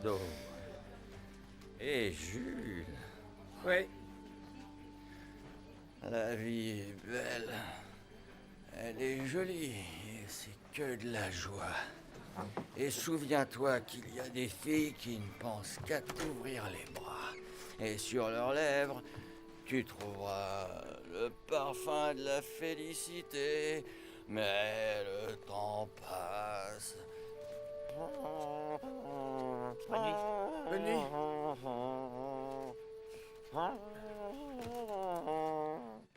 Frodo. Et Jules. Oui. La vie est belle. Elle est jolie. Et c'est que de la joie. Et souviens-toi qu'il y a des filles qui ne pensent qu'à t'ouvrir les bras. Et sur leurs lèvres, tu trouveras le parfum de la félicité. Mais le temps passe. Bonne nuit. Bonne nuit.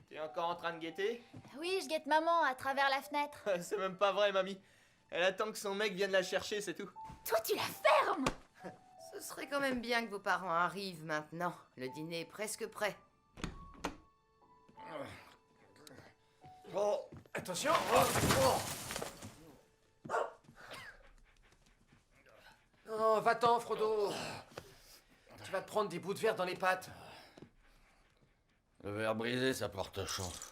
T'es encore en train de guetter? Oui, je guette maman à travers la fenêtre. C'est même pas vrai, mamie. Elle attend que son mec vienne la chercher, c'est tout. Toi, tu la fermes! Ce serait quand même bien que vos parents arrivent maintenant. Le dîner est presque prêt. Oh, attention. Oh, va-t'en, Frodo. Tu vas te prendre des bouts de verre dans les pattes. Le verre brisé, ça porte chance.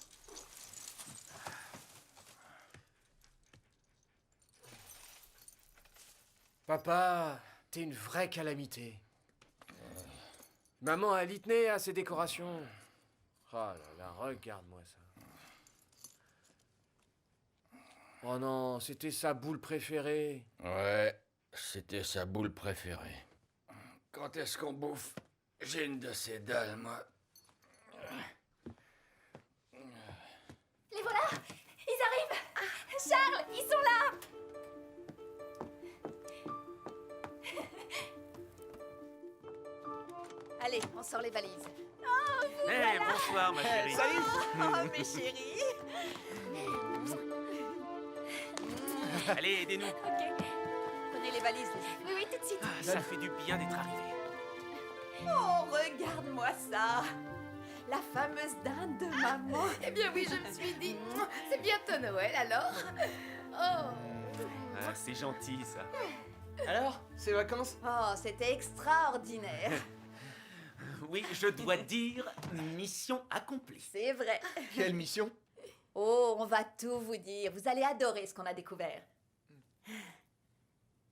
Papa, t'es une vraie calamité. Maman a litné à ses décorations. Oh là là, regarde-moi ça. Oh non, c'était sa boule préférée. Ouais, c'était sa boule préférée. Quand est-ce qu'on bouffe? J'ai une de ces dalles, moi. Les voilà! Ils arrivent! Charles, ils sont là! Allez, on sort les valises. Hey, bonsoir, ma chérie. Salut! Oh, mes chéris! Allez, aidez-nous. Ok. Prenez les valises, les filles. Oui, oui, tout de suite. Ah, ça fait du bien d'être arrivé. Oh, regarde-moi ça! La fameuse dinde de maman. Eh bien oui, je me suis dit, c'est bientôt Noël alors. Oh. Ah, c'est gentil, ça. Alors, ces vacances? Oh, c'était extraordinaire. Oui, je dois dire, mission accomplie. C'est vrai. Quelle mission? Oh, on va tout vous dire. Vous allez adorer ce qu'on a découvert.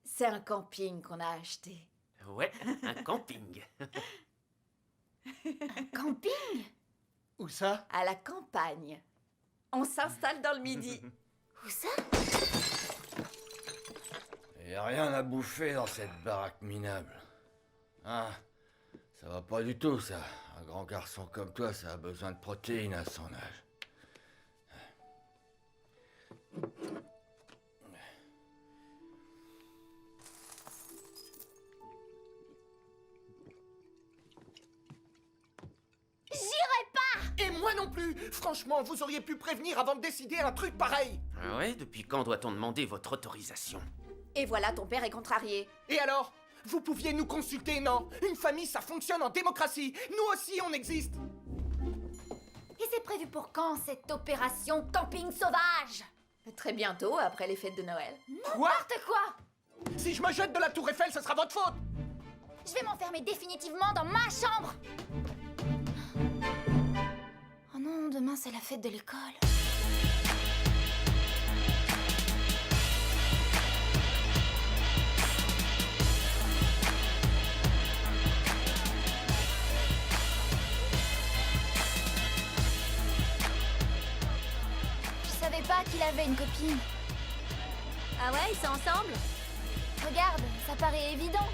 C'est un camping qu'on a acheté. Ouais, un camping. Camping? Où ça? À la campagne. On s'installe dans le midi. Où ça? Y a rien à bouffer dans cette baraque minable. Hein? Ça va pas du tout, ça. Un grand garçon comme toi, ça a besoin de protéines à son âge. Et moi non plus! Franchement, vous auriez pu prévenir avant de décider un truc pareil! Ah ouais, depuis quand doit-on demander votre autorisation? Et voilà, ton père est contrarié. Et alors? Vous pouviez nous consulter, non? Une famille, ça fonctionne en démocratie! Nous aussi, on existe! Et c'est prévu pour quand, cette opération camping sauvage? Très bientôt, après les fêtes de Noël. N'importe quoi! Si je me jette de la tour Eiffel, ce sera votre faute! Je vais m'enfermer définitivement dans ma chambre! Oh non, demain c'est la fête de l'école. Je savais pas qu'il avait une copine. Ah ouais, ils sont ensemble? Regarde, ça paraît évident.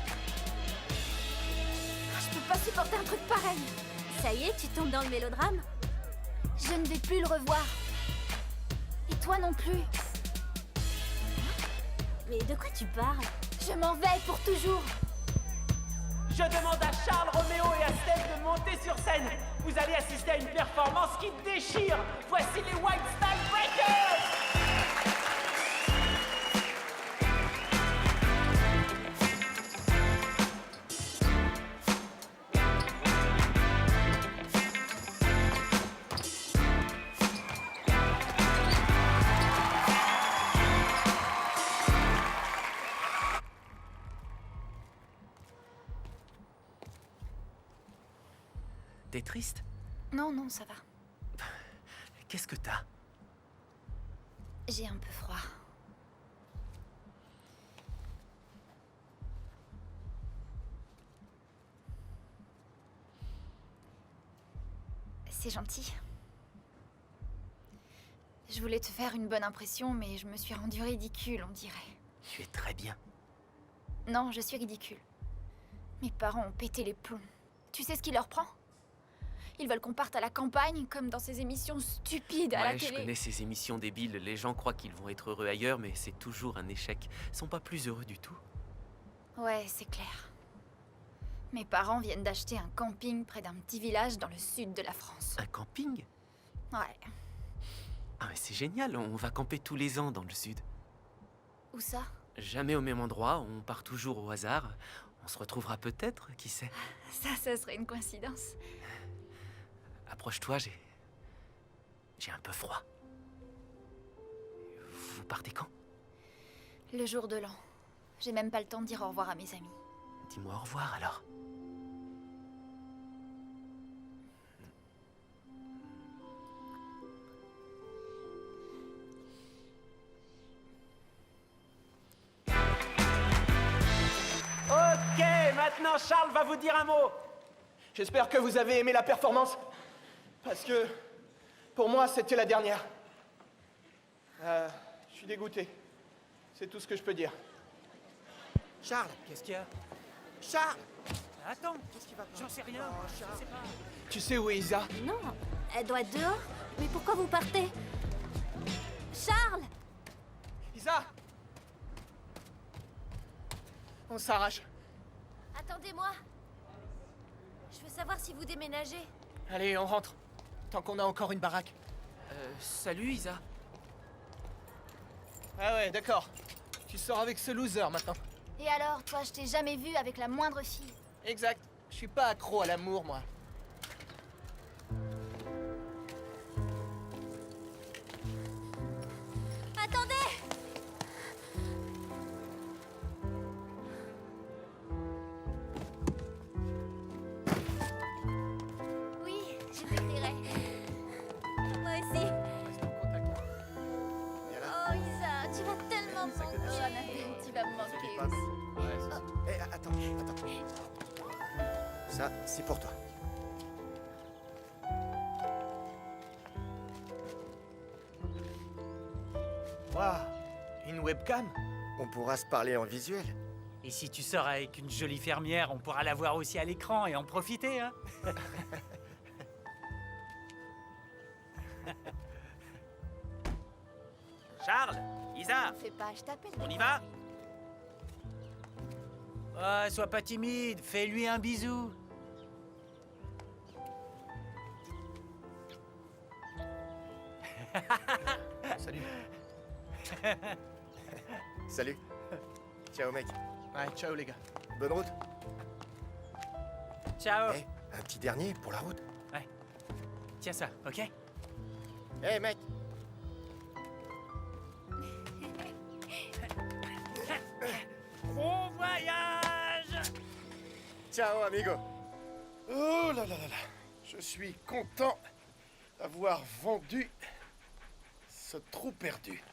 Je peux pas supporter un truc pareil. Ça y est, tu tombes dans le mélodrame? Je ne vais plus le revoir. Et toi non plus. Mais de quoi tu parles? Je m'en vais pour toujours. Je demande à Charles, Roméo et à Steph de monter sur scène. Vous allez assister à une performance qui déchire. Voici les White Style Breakers! T'es triste? Non, non, ça va. Qu'est-ce que t'as? J'ai un peu froid. C'est gentil. Je voulais te faire une bonne impression, mais je me suis rendue ridicule, on dirait. Tu es très bien. Non, je suis ridicule. Mes parents ont pété les plombs. Tu sais ce qui leur prend? Ils veulent qu'on parte à la campagne, comme dans ces émissions stupides à la Ouais, je télé. connais ces émissions débiles. Les gens croient qu'ils vont être heureux ailleurs, mais c'est toujours un échec. Ils sont pas plus heureux du tout. Ouais, c'est clair. Mes parents viennent d'acheter un camping près d'un petit village dans le sud de la France. Un camping? Ouais. Ah mais c'est génial, on va camper tous les ans dans le sud. Où ça? Jamais au même endroit, on part toujours au hasard. On se retrouvera peut-être, qui sait. Ça serait une coïncidence. Approche-toi, j'ai un peu froid. Vous partez quand? Le jour de l'an. J'ai même pas le temps de dire au revoir à mes amis. Dis-moi au revoir alors. Ok, maintenant Charles va vous dire un mot. J'espère que vous avez aimé la performance. Parce que, pour moi, c'était la dernière. Je suis dégoûté. C'est tout ce que je peux dire. Charles, Qu'est-ce qu'il y a? Charles, Attends, j'en sais rien. Je sais pas. Tu sais où est Isa? Non, elle doit être dehors. Mais pourquoi vous partez? Charles! Isa! On s'arrache. Attendez-moi. Je veux savoir si vous déménagez. Allez, on rentre. Tant qu'on a encore une baraque. Salut Isa. Ah ouais, d'accord. Tu sors avec ce loser maintenant. Et alors, toi, je t'ai jamais vu avec la moindre fille. Exact. Je suis pas accro à l'amour, moi. Attendez! Oui, je t'écrirai. Moi aussi. Oh Isa, tu vas tellement me manquer. Jonathan, tu vas me manquer aussi. Eh, attends. Ça, c'est pour toi. Waouh! Une webcam? On pourra se parler en visuel. Et si tu sors avec une jolie fermière, on pourra la voir aussi à l'écran et en profiter, hein. Charles, Isa, Fais pas, je t'appelle. on y va? Oh, sois pas timide, fais-lui un bisou. Salut. Salut. Ciao, mec. Ouais, ciao les gars. Bonne route. Ciao. Eh, un petit dernier pour la route. Tiens ça, ok? Eh, mec. Bon voyage! Ciao, amigo. Oh là là là là. Je suis content d'avoir vendu ce trou perdu.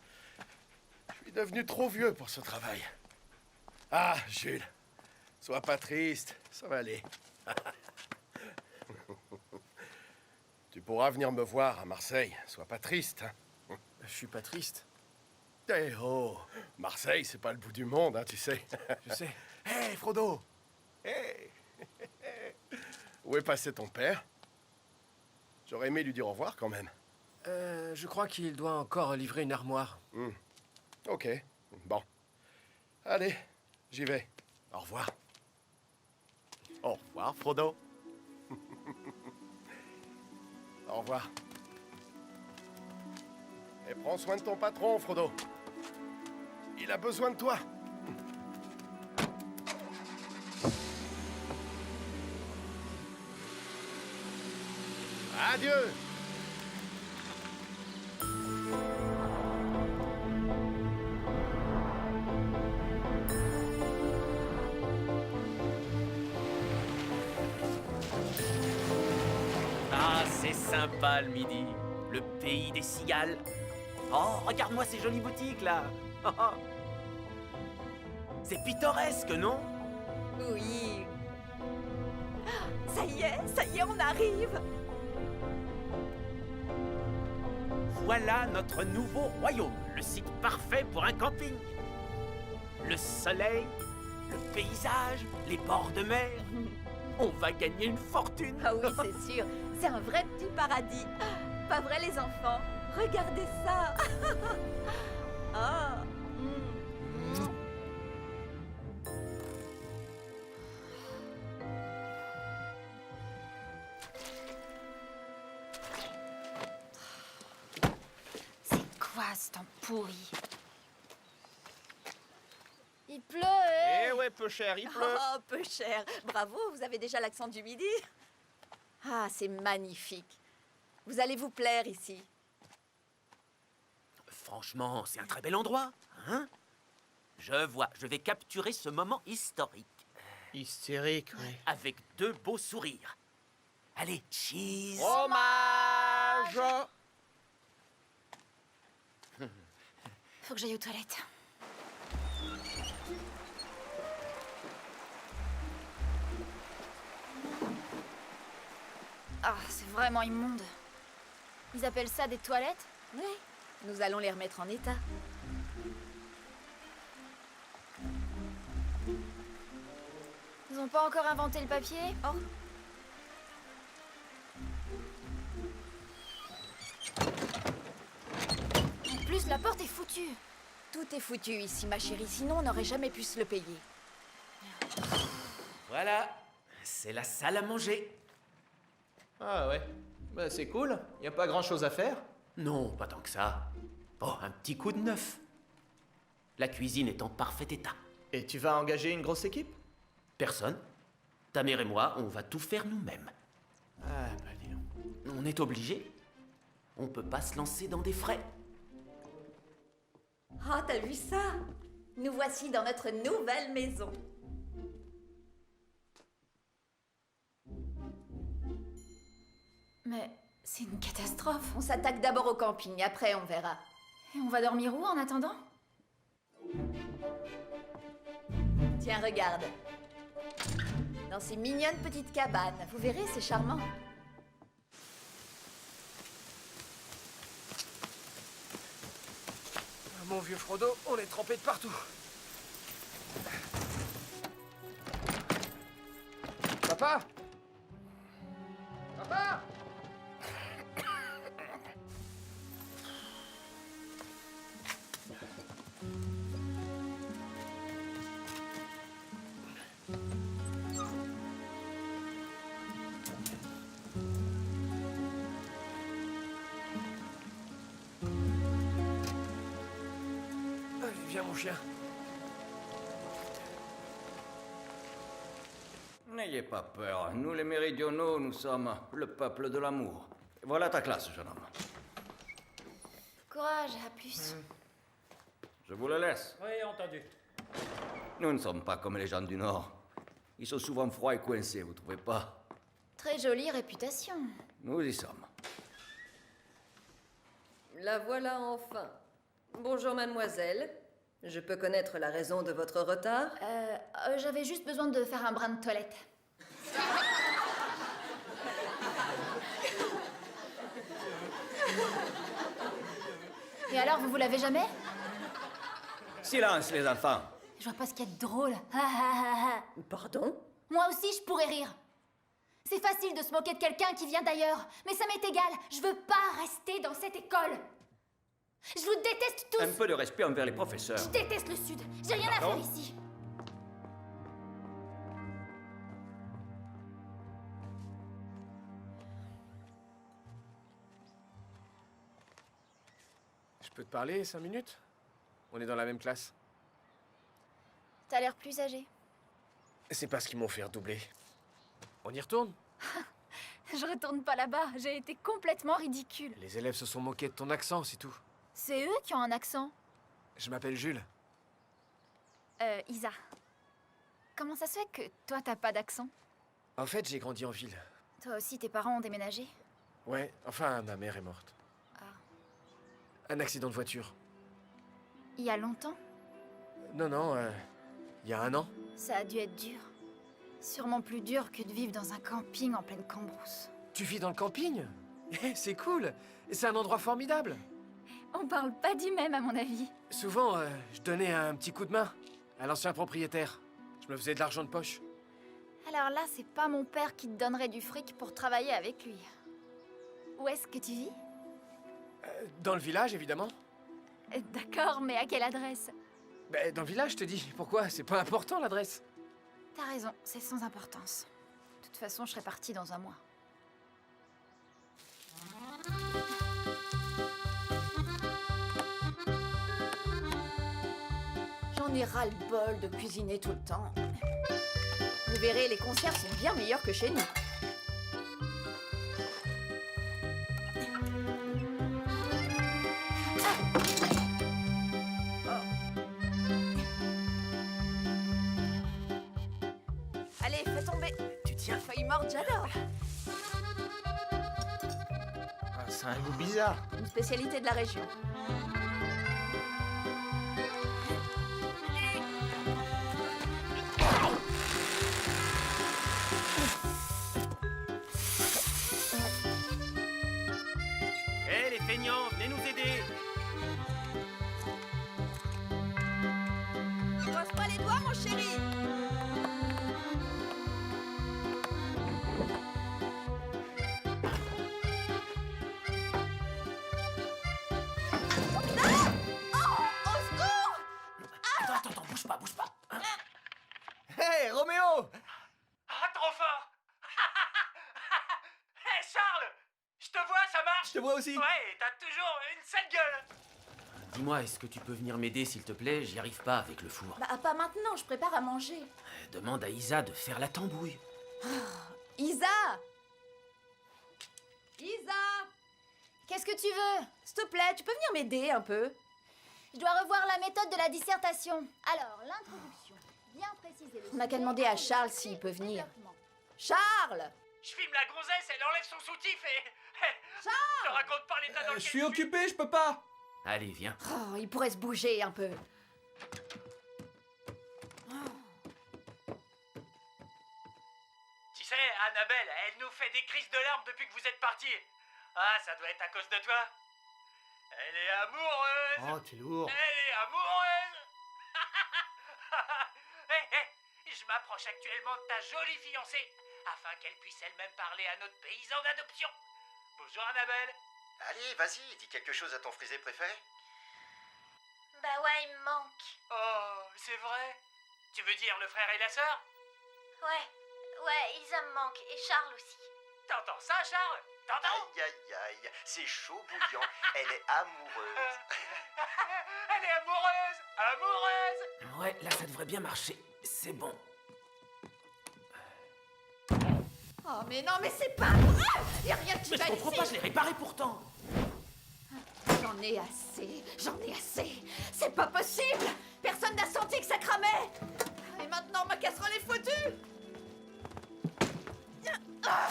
Je suis devenu trop vieux pour ce travail. Ah, Jules, sois pas triste, ça va aller. Tu pourras venir me voir à Marseille, sois pas triste. Hein. Je suis pas triste. Eh oh, Marseille, c'est pas le bout du monde, hein, tu sais. Je sais. Hé, Frodo. Hé. Où est passé ton père? J'aurais aimé lui dire au revoir quand même. Je crois qu'il doit encore livrer une armoire. Ok, bon. Allez, j'y vais. Au revoir. Au revoir, Frodo. Au revoir. Et prends soin de ton patron, Frodo. Il a besoin de toi. Adieu. Ah, c'est sympa le midi. Le pays des cigales. Oh, regarde-moi ces jolies boutiques là. C'est pittoresque, non? Oui. Ça y est, on arrive. Voilà notre nouveau royaume, le site parfait pour un camping. Le soleil, le paysage, les bords de mer. On va gagner une fortune. Ah oui, c'est sûr. C'est un vrai petit paradis. Pas vrai, les enfants? Regardez ça. Ah. C'est quoi ce temps pourri? Il pleut. Eh ouais, peu cher, il pleut. Oh, peu cher. Bravo, vous avez déjà l'accent du midi. Ah, c'est magnifique. Vous allez vous plaire ici. Franchement, c'est un très bel endroit, hein? Je vais capturer ce moment historique Hystérique, oui. avec 2 beaux sourires. Allez, cheese. Hommage. Faut que j'aille aux toilettes. Ah, c'est vraiment immonde. Ils appellent ça des toilettes? Oui, nous allons les remettre en état. Ils ont pas encore inventé le papier? Oh. En plus, la porte est foutue. Tout est foutu ici, ma chérie, sinon on n'aurait jamais pu se le payer. Voilà, c'est la salle à manger. Ah ouais. Bah c'est cool. Y a pas grand chose à faire. Non, pas tant que ça. Oh, un petit coup de neuf. La cuisine est en parfait état. Et tu vas engager une grosse équipe? Personne. Ta mère et moi, on va tout faire nous-mêmes. Ah bah dis donc. On est obligé. On peut pas se lancer dans des frais. Ah, t'as vu ça? Nous voici dans notre nouvelle maison. Mais c'est une catastrophe. On s'attaque d'abord au camping, après on verra. Et on va dormir où en attendant? Tiens, regarde. Dans ces mignonnes petites cabanes. Vous verrez, c'est charmant. Mon vieux Frodo, on est trempé de partout. Papa? Papa? Allez, viens mon chien. N'ayez pas peur. Nous, les méridionaux, nous sommes le peuple de l'amour. Voilà ta classe, jeune homme. Courage, à plus. Je vous le laisse. Oui, entendu. Nous ne sommes pas comme les gens du Nord. Ils sont souvent froids et coincés, vous trouvez pas? Très jolie réputation. Nous y sommes. La voilà enfin. Bonjour mademoiselle. Je peux connaître la raison de votre retard? J'avais juste besoin de faire un brin de toilette. Et alors, vous lavez jamais? Silence, les enfants. Je vois pas ce qu'il y a de drôle. Pardon? Moi aussi, je pourrais rire. C'est facile de se moquer de quelqu'un qui vient d'ailleurs, mais ça m'est égal. Je veux pas rester dans cette école. Je vous déteste tous. Un peu de respect envers les professeurs. Je déteste le Sud. J'ai rien à faire ici. Je peux te parler 5 minutes? On est dans la même classe. T'as l'air plus âgé. C'est parce qu'ils m'ont fait redoubler. On y retourne? Je retourne pas là-bas. J'ai été complètement ridicule. Les élèves se sont moqués de ton accent, c'est tout. C'est eux qui ont un accent. Je m'appelle Jules. Isa. Comment ça se fait que toi, t'as pas d'accent? En fait, j'ai grandi en ville. Toi aussi, tes parents ont déménagé? Ouais, enfin, ma mère est morte. Ah. Un accident de voiture. Il y a longtemps? Non, il y a 1 an. Ça a dû être dur. Sûrement plus dur que de vivre dans un camping en pleine cambrousse. Tu vis dans le camping? C'est cool. C'est un endroit formidable. On parle pas du même, à mon avis. Souvent, je donnais un petit coup de main à l'ancien propriétaire. Je me faisais de l'argent de poche. Alors là, c'est pas mon père qui te donnerait du fric pour travailler avec lui. Où est-ce que tu vis? Dans le village, évidemment. D'accord, mais à quelle adresse? Ben, dans le village, je te dis. Pourquoi? C'est pas important, l'adresse. T'as raison, c'est sans importance. De toute façon, je serai partie dans un mois. J'en ai ras-le-bol de cuisiner tout le temps. Vous verrez, les conserves sont bien meilleures que chez nous. Allez, fais tomber. Tu tiens failli mordre, j'adore. Ah, c'est un goût bizarre. Une spécialité de la région. Hé, les feignants, venez nous aider. Brosse pas les doigts, mon chéri. Attends, bouge pas. Hé, Roméo! Ah, trop fort. Hé, Charles, je te vois, ça marche. Je te vois aussi. Ouais, t'as toujours une sale gueule. Dis-moi, est-ce que tu peux venir m'aider, s'il te plaît? J'y arrive pas avec le four. Bah, pas maintenant, je prépare à manger. Demande à Isa de faire la tambouille. Isa! Isa! Qu'est-ce que tu veux? S'il te plaît, tu peux venir m'aider un peu? Je dois revoir la méthode de la dissertation. Alors, l'introduction. Bien préciser le On n'a qu'à demander à Charles s'il peut venir. Charles! Je filme la gonzesse, elle enlève son soutif et... Je te raconte pas l'état dans lequel Je suis occupé, je peux pas. Allez, viens. Oh, il pourrait se bouger un peu. Tu sais, Annabelle, elle nous fait des crises de larmes depuis que vous êtes partis. Ah, ça doit être à cause de toi. Elle est amoureuse. Oh, t'es lourd. Elle est amoureuse. Je m'approche actuellement de ta jolie fiancée, afin qu'elle puisse elle-même parler à notre paysan d'adoption. Bonjour Annabelle. Allez, vas-y, dis quelque chose à ton frisé préféré. Bah ouais, il me manque. Oh, c'est vrai. Tu veux dire le frère et la sœur? Ouais, Isa me manque. Et Charles aussi. T'entends ça, Charles? T'entends? Aïe, c'est chaud bouillant. Elle est amoureuse. Elle est amoureuse. Ouais, là, ça devrait bien marcher. C'est bon. Oh, mais non, mais c'est pas vrai! Y'a rien qui Mais va je comprends ici. pas, je l'ai réparé pourtant. J'en ai assez. C'est pas possible. Personne n'a senti que ça cramait. Et maintenant, ma casserole est foutue. Ah.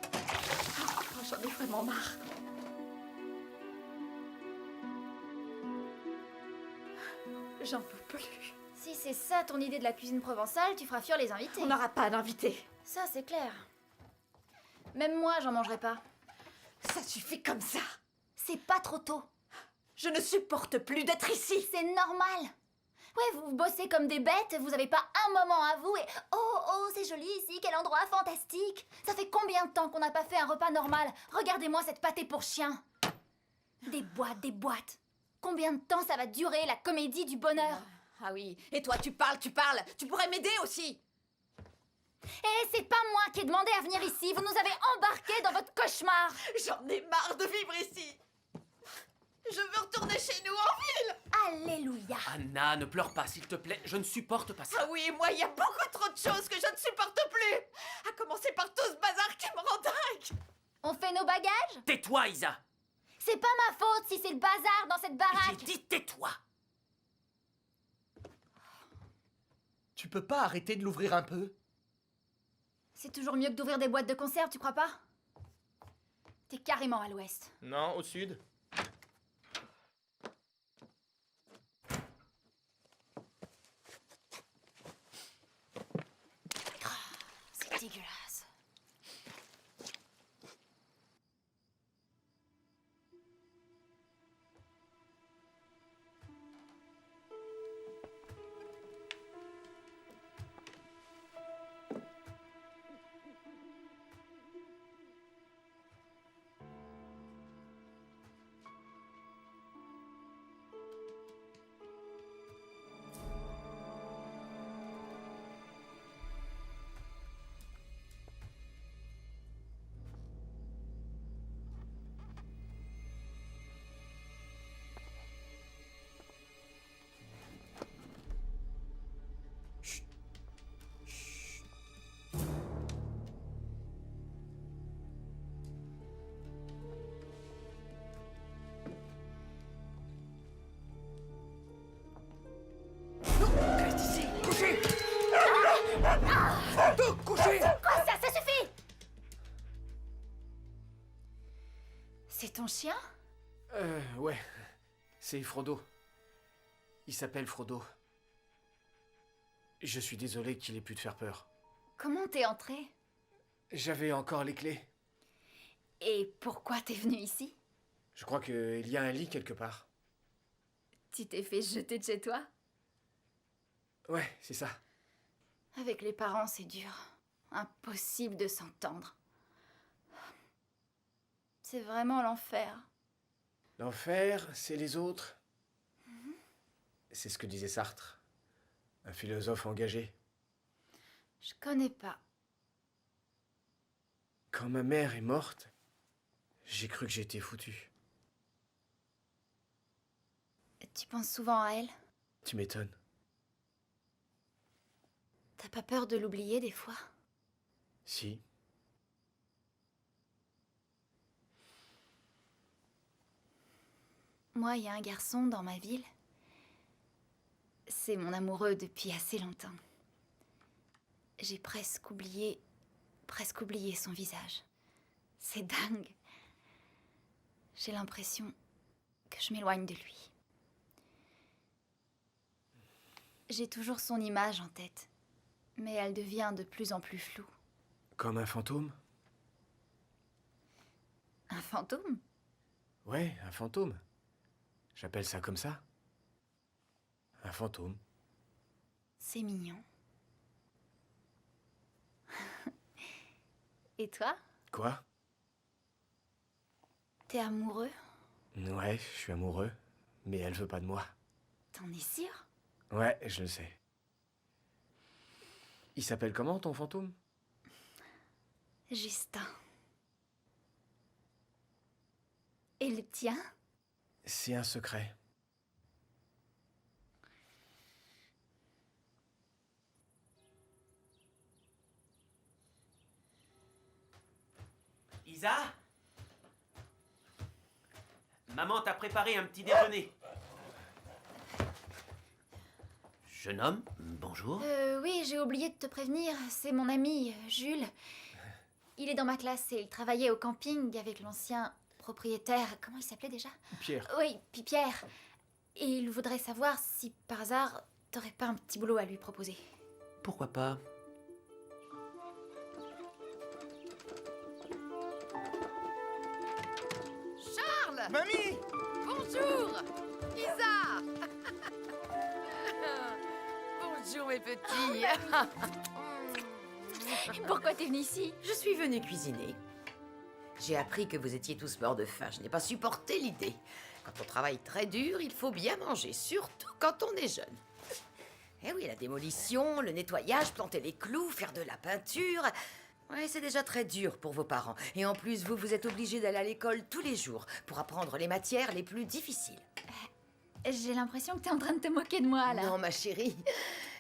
Oh, j'en ai vraiment marre. J'en peux plus. Si c'est ça ton idée de la cuisine provençale, tu feras fuir les invités. On n'aura pas d'invités. Ça, c'est clair. Même moi, j'en mangerai pas. Ça suffit comme ça. C'est pas trop tôt. Je ne supporte plus d'être ici. C'est normal. Ouais, vous bossez comme des bêtes, vous avez pas un moment à vous et... Oh, c'est joli ici, quel endroit fantastique. Ça fait combien de temps qu'on n'a pas fait un repas normal? Regardez-moi cette pâtée pour chien. Des boîtes. Combien de temps ça va durer, la comédie du bonheur? Ah oui, et toi tu parles. Tu pourrais m'aider aussi. Eh, c'est pas moi qui ai demandé à venir ici, vous nous avez embarqués dans votre cauchemar. J'en ai marre de vivre ici. Je veux retourner chez nous en ville. Alléluia. Anna, ne pleure pas, s'il te plaît. Je ne supporte pas ça. Ah oui, moi, il y a beaucoup trop de choses que je ne supporte plus. À commencer par tout ce bazar qui me rend dingue. On fait nos bagages? Tais-toi, Isa. C'est pas ma faute si c'est le bazar dans cette baraque. J'ai dit tais-toi. Tu peux pas arrêter de l'ouvrir un peu? C'est toujours mieux que d'ouvrir des boîtes de conserve, tu crois pas? T'es carrément à l'ouest. Non, au sud. C'est dégueulasse. chien? Ouais. C'est Frodo. Il s'appelle Frodo. Je suis désolé qu'il ait pu te faire peur. Comment t'es entré? J'avais encore les clés. Et pourquoi t'es venu ici? Je crois qu'il y a un lit quelque part. Tu t'es fait jeter de chez toi? Ouais, c'est ça. Avec les parents, c'est dur. Impossible de s'entendre. C'est vraiment l'enfer. L'enfer, c'est les autres. C'est ce que disait Sartre. Un philosophe engagé. Je connais pas. Quand ma mère est morte, j'ai cru que j'étais foutu. Tu penses souvent à elle? Tu m'étonnes. T'as pas peur de l'oublier des fois? Si. Moi, il y a un garçon dans ma ville. C'est mon amoureux depuis assez longtemps. J'ai presque oublié son visage. C'est dingue. J'ai l'impression que je m'éloigne de lui. J'ai toujours son image en tête, mais elle devient de plus en plus floue. Comme un fantôme? Un fantôme? Ouais, un fantôme. J'appelle ça comme ça. Un fantôme. C'est mignon. Et toi? Quoi? T'es amoureux? Ouais, je suis amoureux, mais elle veut pas de moi. T'en es sûr? Ouais, je le sais. Il s'appelle comment, ton fantôme? Justin. Et le tien? C'est un secret. Isa? Maman t'a préparé un petit déjeuner. Jeune homme, bonjour. Oui, j'ai oublié de te prévenir. C'est mon ami, Jules. Il est dans ma classe et il travaillait au camping avec l'ancien propriétaire. Comment il s'appelait déjà? Pierre. Oui, puis Pierre. Et il voudrait savoir si, par hasard, t'aurais pas un petit boulot à lui proposer. Pourquoi pas? Charles! Mamie! Bonjour! Isa! Bonjour mes petits! Pourquoi t'es venu ici? Je suis venue cuisiner. J'ai appris que vous étiez tous morts de faim. Je n'ai pas supporté l'idée. Quand on travaille très dur, il faut bien manger, surtout quand on est jeune. Eh oui, la démolition, le nettoyage, planter les clous, faire de la peinture... Ouais, c'est déjà très dur pour vos parents. Et en plus, vous êtes obligés d'aller à l'école tous les jours pour apprendre les matières les plus difficiles. J'ai l'impression que t'es en train de te moquer de moi, là. Non, ma chérie,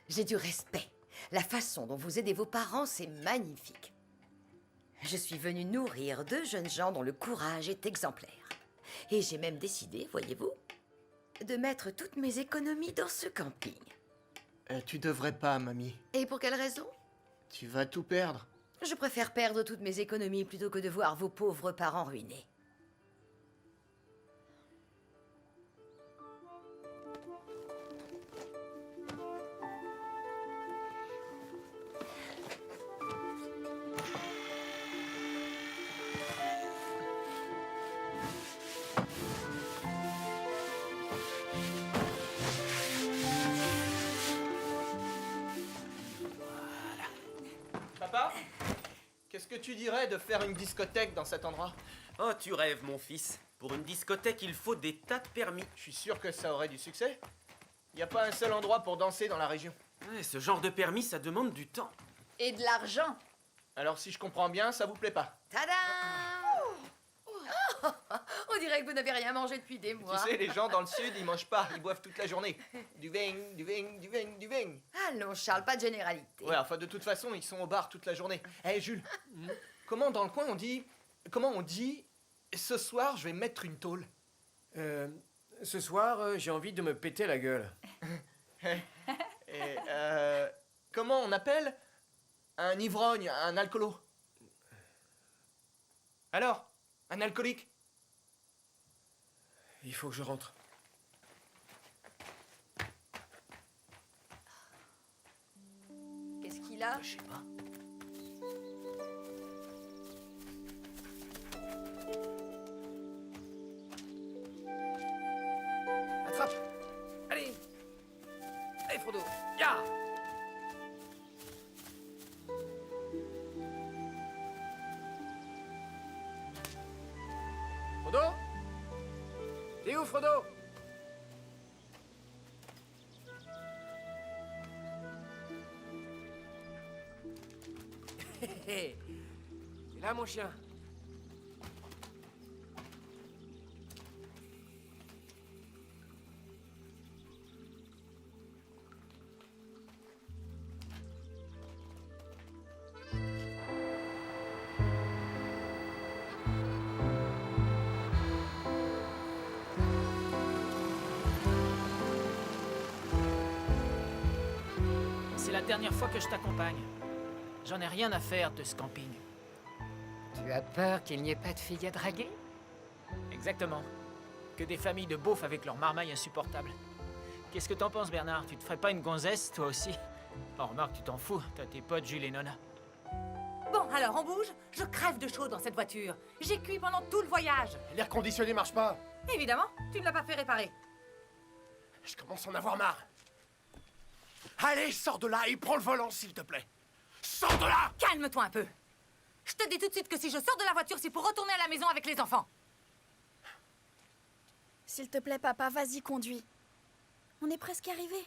j'ai du respect. La façon dont vous aidez vos parents, c'est magnifique. Je suis venue nourrir 2 jeunes gens dont le courage est exemplaire. Et j'ai même décidé, voyez-vous, de mettre toutes mes économies dans ce camping. Tu devrais pas, mamie. Et pour quelle raison? Tu vas tout perdre. Je préfère perdre toutes mes économies plutôt que de voir vos pauvres parents ruinés. Papa? Qu'est-ce que tu dirais de faire une discothèque dans cet endroit? Oh, tu rêves, mon fils. Pour une discothèque, il faut des tas de permis. Je suis sûr que ça aurait du succès. Il n'y a pas un seul endroit pour danser dans la région. Ouais, ce genre de permis, ça demande du temps. Et de l'argent. Alors si je comprends bien, ça vous plaît pas? Tadam! On dirait que vous n'avez rien mangé depuis des mois. Tu sais, les gens dans le sud, ils mangent pas, ils boivent toute la journée. Du vin, du vin, du vin, du vin. Allons, Charles, pas de généralité. Ouais, enfin de toute façon, ils sont au bar toute la journée. Eh Jules, comment dans le coin on dit... Comment on dit... Ce soir, je vais mettre une tôle. Ce soir, j'ai envie de me péter la gueule. Et, comment on appelle un ivrogne, un alcoolo? Alors, un alcoolique? Il faut que je rentre. Qu'est-ce qu'il a? Je sais pas. Attrape! Allez! Allez, Frodo! Ya! Frodo? T'es où, Frodo? C'est là, mon chien. C'est la dernière fois que je t'accompagne. J'en ai rien à faire de ce camping. Tu as peur qu'il n'y ait pas de filles à draguer? Exactement. Que des familles de beaufs avec leurs marmailles insupportables. Qu'est-ce que t'en penses, Bernard? Tu te ferais pas une gonzesse, toi aussi? Oh, remarque, tu t'en fous. T'as tes potes Jules et Nona. Bon, alors on bouge. Je crève de chaud dans cette voiture. J'ai cuit pendant tout le voyage. L'air conditionné marche pas. Évidemment, tu ne l'as pas fait réparer. Je commence à en avoir marre. Allez, sors de là et prends le volant, s'il te plaît. Sors de là! Calme-toi un peu. Je te dis tout de suite que si je sors de la voiture, c'est pour retourner à la maison avec les enfants. S'il te plaît, papa, vas-y, conduis. On est presque arrivé.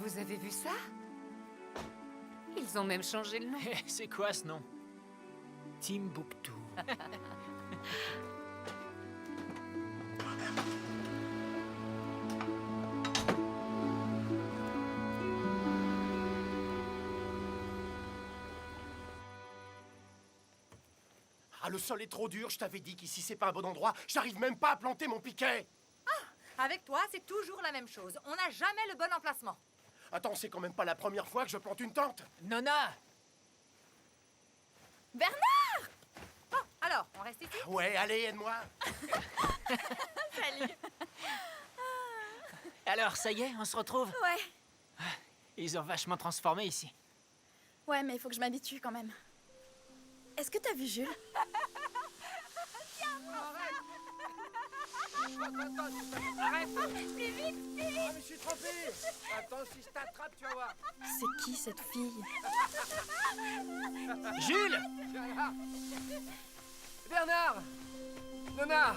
Vous avez vu ça? Ils ont même changé le nom. C'est quoi ce nom? Timbuktu. Ah, le sol est trop dur, je t'avais dit qu'ici c'est pas un bon endroit. J'arrive même pas à planter mon piquet. Avec toi, c'est toujours la même chose. On n'a jamais le bon emplacement. Attends, c'est quand même pas la première fois que je plante une tente. Nona! Bernard! Bon, alors, on reste ici? Ouais, allez, aide-moi. Salut! Alors, ça y est, on se retrouve? Ouais. Ils ont vachement transformé ici. Ouais, mais il faut que je m'habitue quand même. Est-ce que t'as vu Jules? Arrête! Plus vite, plus vite! Ah, mais je suis trompé! Attends, si je t'attrape, tu vas voir. C'est qui cette fille? Jules! Bernard! Nona!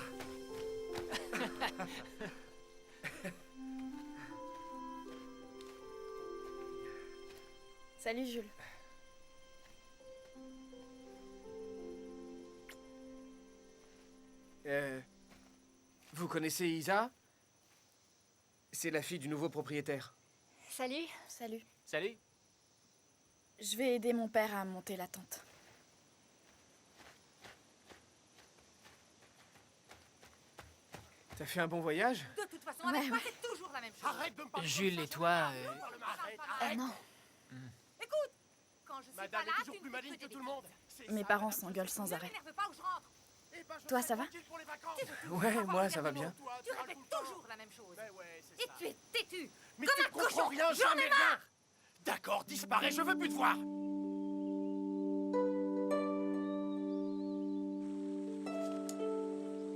Salut Jules. Vous connaissez Isa? C'est la fille du nouveau propriétaire. Salut. Salut. Salut. Je vais aider mon père à monter la tente. T'as fait un bon voyage? De toute façon, avec toi, c'est toujours la même chose. Arrête de me parler. Jules et toi... Ah non. Écoute, quand je suis Madame pas là, est toujours tu plus ne fais maligne que des tout le monde. C'est Mes ça, parents la s'engueulent sans Ne arrêt. m'énerve pas ou je rentre. Eh ben, je Toi, serai ça va? tranquille pour les vacances. Ouais, moi ça va bien. Toi, Tu râles répètes tout le temps. toujours la même chose. Mais ouais, c'est Et ça. tu es têtu. Mais comme tu un comprends cochon. rien, J'en jamais ai rien. marre. D'accord, disparais, je veux plus te voir.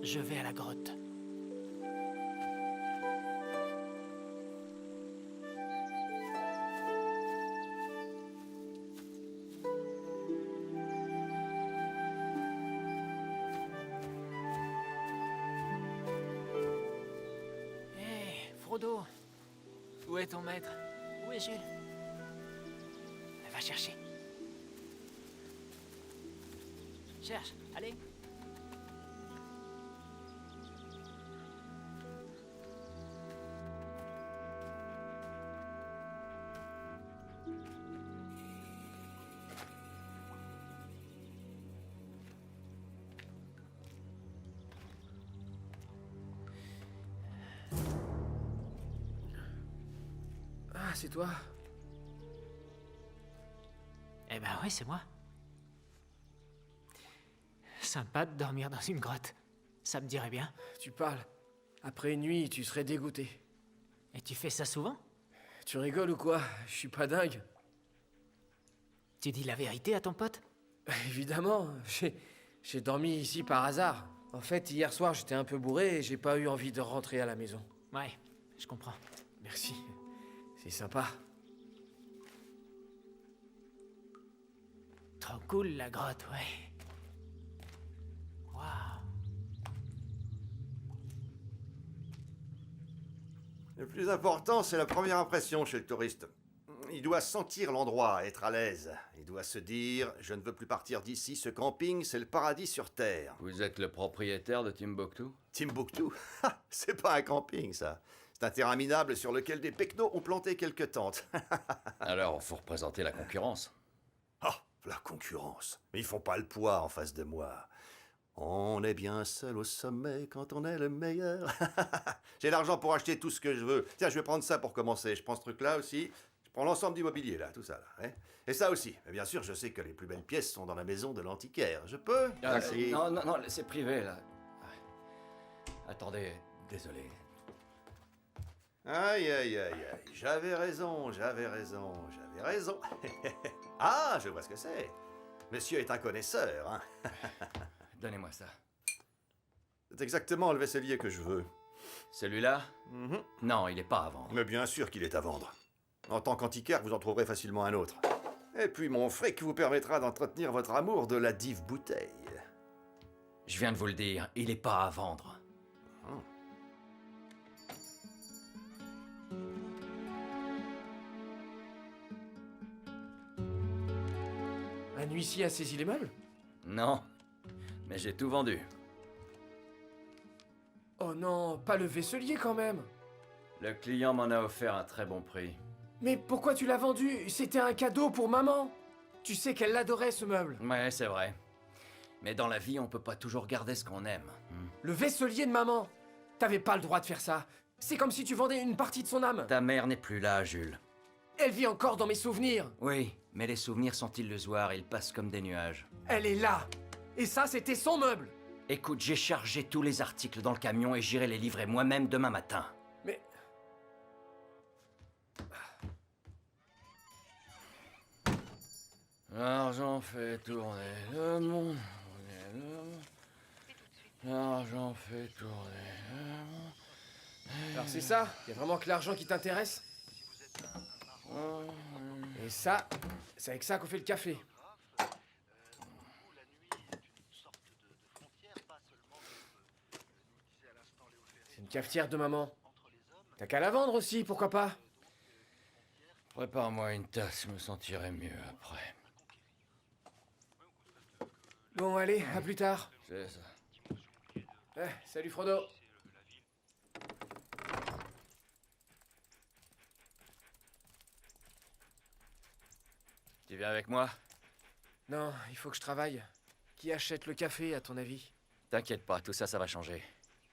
Je vais à la grotte. Hé, Frodo. Où est ton maître? Où est Jules? Va chercher. Cherche, allez. c'est toi? Eh ben ouais, c'est moi. Sympa de dormir dans une grotte. Ça me dirait bien. Tu parles. Après une nuit, tu serais dégoûté. Et tu fais ça souvent? Tu rigoles ou quoi? Je suis pas dingue. Tu dis la vérité à ton pote? Évidemment, j'ai dormi ici par hasard. En fait, hier soir, j'étais un peu bourré et j'ai pas eu envie de rentrer à la maison. Ouais, je comprends. Merci. C'est sympa. Trop cool la grotte, ouais. Waouh. Le plus important, c'est la première impression chez le touriste. Il doit sentir l'endroit, être à l'aise. Il doit se dire « Je ne veux plus partir d'ici, ce camping, c'est le paradis sur Terre. » Vous êtes le propriétaire de Timbuktu? Timbuktu? C'est pas un camping, ça. C'est un terrain minable sur lequel des pecnos ont planté quelques tentes. Alors, faut représenter la concurrence. Ah, la concurrence. Mais ils font pas le poids en face de moi. On est bien seul au sommet quand on est le meilleur. J'ai l'argent pour acheter tout ce que je veux. Tiens, je vais prendre ça pour commencer. Je prends ce truc-là aussi. Je prends l'ensemble du mobilier, là, tout ça, là. Hein. Et ça aussi. Mais bien sûr, je sais que les plus belles pièces sont dans la maison de l'antiquaire. Je peux? Merci. Non, c'est privé, là. Attendez, désolé. Aïe, aïe, aïe, aïe. J'avais raison. Ah, je vois ce que c'est. Monsieur est un connaisseur, hein. Donnez-moi ça. C'est exactement le vaisselier que je veux. Celui-là? Non, il n'est pas à vendre. Mais bien sûr qu'il est à vendre. En tant qu'antiquaire, vous en trouverez facilement un autre. Et puis mon fric vous permettra d'entretenir votre amour de la dive bouteille. Je viens de vous le dire, il n'est pas à vendre. Un huissier a saisi les meubles? Non, mais j'ai tout vendu. Oh non, pas le vaisselier quand même. Le client m'en a offert un très bon prix. Mais pourquoi tu l'as vendu? C'était un cadeau pour maman. Tu sais qu'elle l'adorait ce meuble. Ouais, c'est vrai. Mais dans la vie, on peut pas toujours garder ce qu'on aime. Le vaisselier de maman. T'avais pas le droit de faire ça. C'est comme si tu vendais une partie de son âme. Ta mère n'est plus là, Jules. Elle vit encore dans mes souvenirs. Oui, mais les souvenirs sont illusoires, ils passent comme des nuages. Elle est là. Et ça, c'était son meuble. Écoute, j'ai chargé tous les articles dans le camion et j'irai les livrer moi-même demain matin. Mais... L'argent fait tourner le monde. L'argent fait tourner le monde. Alors c'est ça? Y a vraiment que l'argent qui t'intéresse? Et ça, c'est avec ça qu'on fait le café. C'est une cafetière de maman. T'as qu'à la vendre aussi, pourquoi pas? Prépare-moi une tasse, je me sentirai mieux après. Bon, allez, à plus tard. C'est ça. Salut Frodo. Tu viens avec moi? Non, il faut que je travaille. Qui achète le café, à ton avis? T'inquiète pas, tout ça, ça va changer.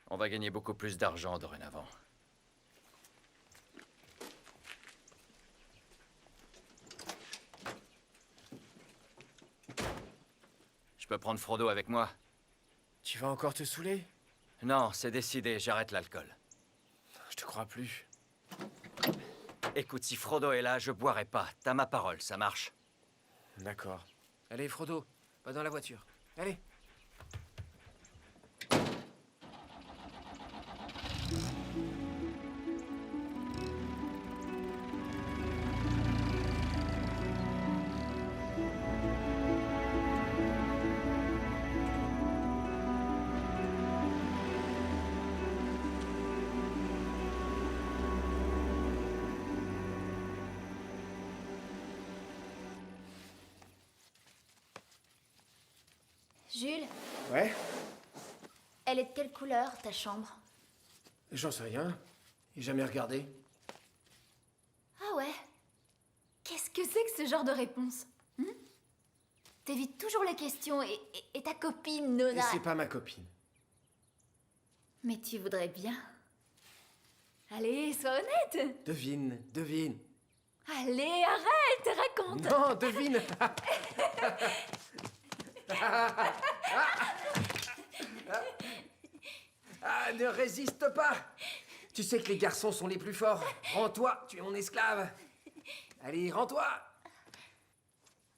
On va gagner beaucoup plus d'argent dorénavant. Je peux prendre Frodo avec moi? Tu vas encore te saouler? Non, c'est décidé, j'arrête l'alcool. Je te crois plus. Écoute, si Frodo est là, je boirai pas. T'as ma parole, ça marche? D'accord. Allez, Frodo, va dans la voiture. Allez. Jules, Ouais? elle est de quelle couleur, ta chambre? J'en sais rien. J'ai jamais regardé. Ah ouais? Qu'est-ce que c'est que ce genre de réponse? T'évites toujours les questions et ta copine, Nona... C'est pas ma copine. Mais tu voudrais bien. Allez, sois honnête. Devine. Allez, arrête, raconte. Non, devine. Ah, ne résiste pas. Tu sais que les garçons sont les plus forts. Rends-toi, tu es mon esclave. Allez, rends-toi.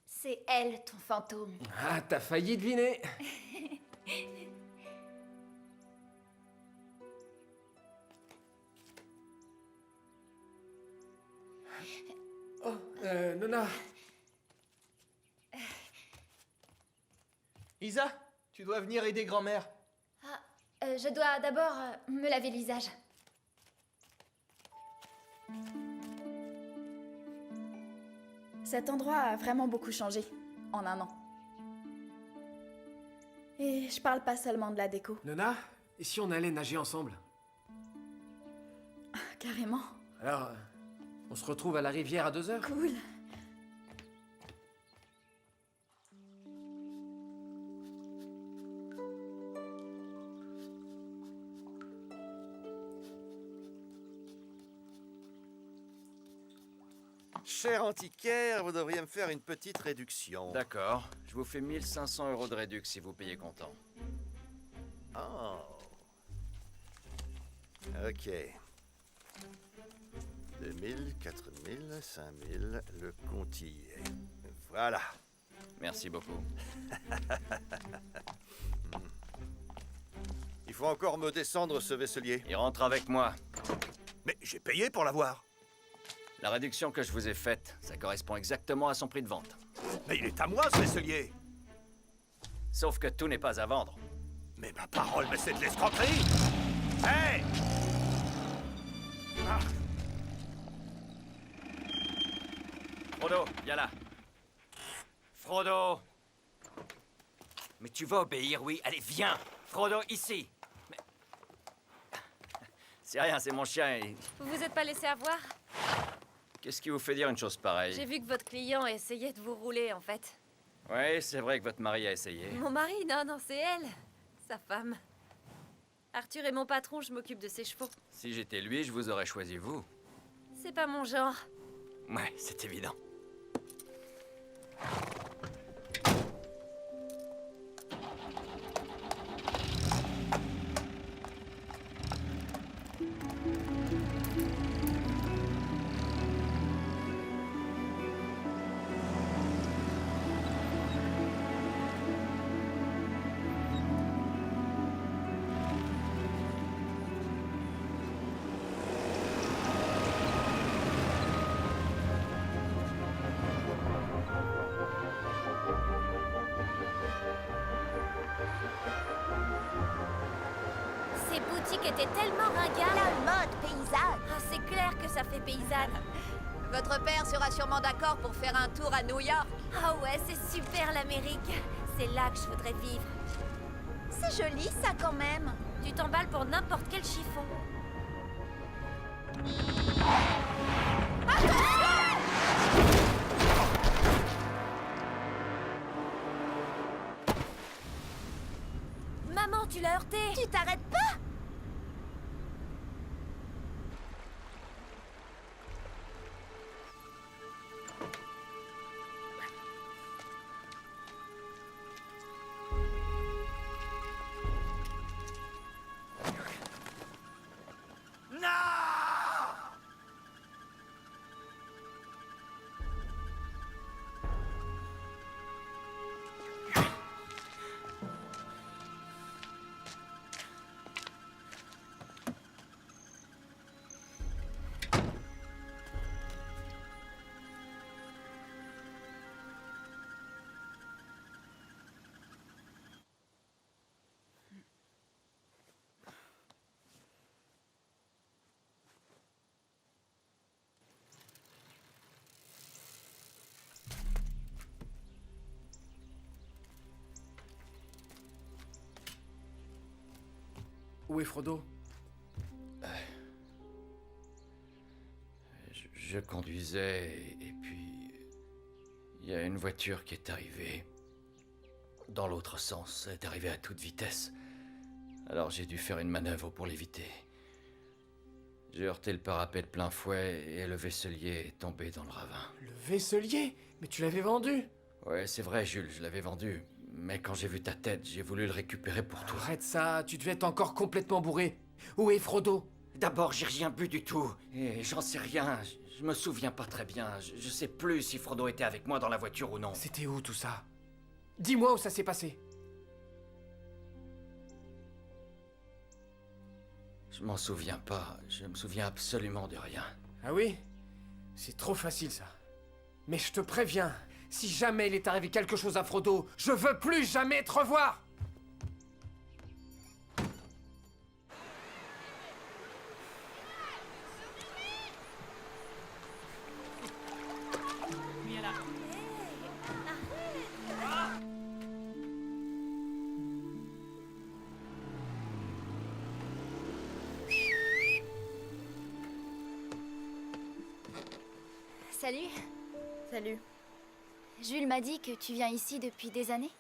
C'est elle, ton fantôme. Ah, t'as failli deviner. Oh, Nona. Isa, tu dois venir aider grand-mère. Je dois d'abord me laver le visage. Cet endroit a vraiment beaucoup changé en un an. Et je parle pas seulement de la déco. Nona, et si on allait nager ensemble? Carrément. Alors, on se retrouve à la rivière à 2 heures? Cool. Cher antiquaire, vous devriez me faire une petite réduction. D'accord, je vous fais 1500 € de réduc si vous payez comptant. Oh. Ok. 2000, 4000, 5000, le compte y est. Voilà. Merci beaucoup. Il faut encore me descendre ce vaisselier. Il rentre avec moi. Mais j'ai payé pour l'avoir. La réduction que je vous ai faite, ça correspond exactement à son prix de vente. Mais il est à moi, ce vaisselier. Sauf que tout n'est pas à vendre. Mais ma parole, mais c'est de l'escroquerie. Hey! Ah. Frodo, viens là. Frodo! Mais tu vas obéir, oui. Allez, viens! Frodo, ici! Mais... C'est rien, c'est mon chien. Vous vous êtes pas laissé avoir? Qu'est-ce qui vous fait dire une chose pareille? J'ai vu que votre client essayait de vous rouler, en fait. Oui, c'est vrai que votre mari a essayé. Mon mari? Non, non, c'est elle. Sa femme. Arthur est mon patron, je m'occupe de ses chevaux. Si j'étais lui, je vous aurais choisi vous. C'est pas mon genre. Ouais, c'est évident. Ces boutiques étaient tellement ringardes. La mode paysanne. Ah, c'est clair que ça fait paysanne. Votre père sera sûrement d'accord pour faire un tour à New York. Ah ouais, c'est super l'Amérique. C'est là que je voudrais vivre. C'est joli ça quand même. Tu t'emballes pour n'importe quel chiffon. Maman, tu l'as heurté. Tu t'arrêtes pas? Où est Frodo? Je conduisais et puis... Il y a une voiture qui est arrivée. Dans l'autre sens, elle est arrivée à toute vitesse. Alors j'ai dû faire une manœuvre pour l'éviter. J'ai heurté le parapet de plein fouet et le vaisselier est tombé dans le ravin. Le vaisselier? Mais tu l'avais vendu? Ouais, c'est vrai, Jules, je l'avais vendu. Mais quand j'ai vu ta tête, j'ai voulu le récupérer pour toi. Arrête ça, tu devais être encore complètement bourré. Où est Frodo? D'abord, j'ai rien bu du tout. Et j'en sais rien. Je me souviens pas très bien. Je sais plus si Frodo était avec moi dans la voiture ou non. C'était où tout ça? Dis-moi où ça s'est passé. Je m'en souviens pas. Je me souviens absolument de rien. Ah oui? C'est trop facile ça. Mais je te préviens, si jamais il est arrivé quelque chose à Frodo, je veux plus jamais te revoir! Viens là. Salut. Salut. Jules m'a dit que tu viens ici depuis des années.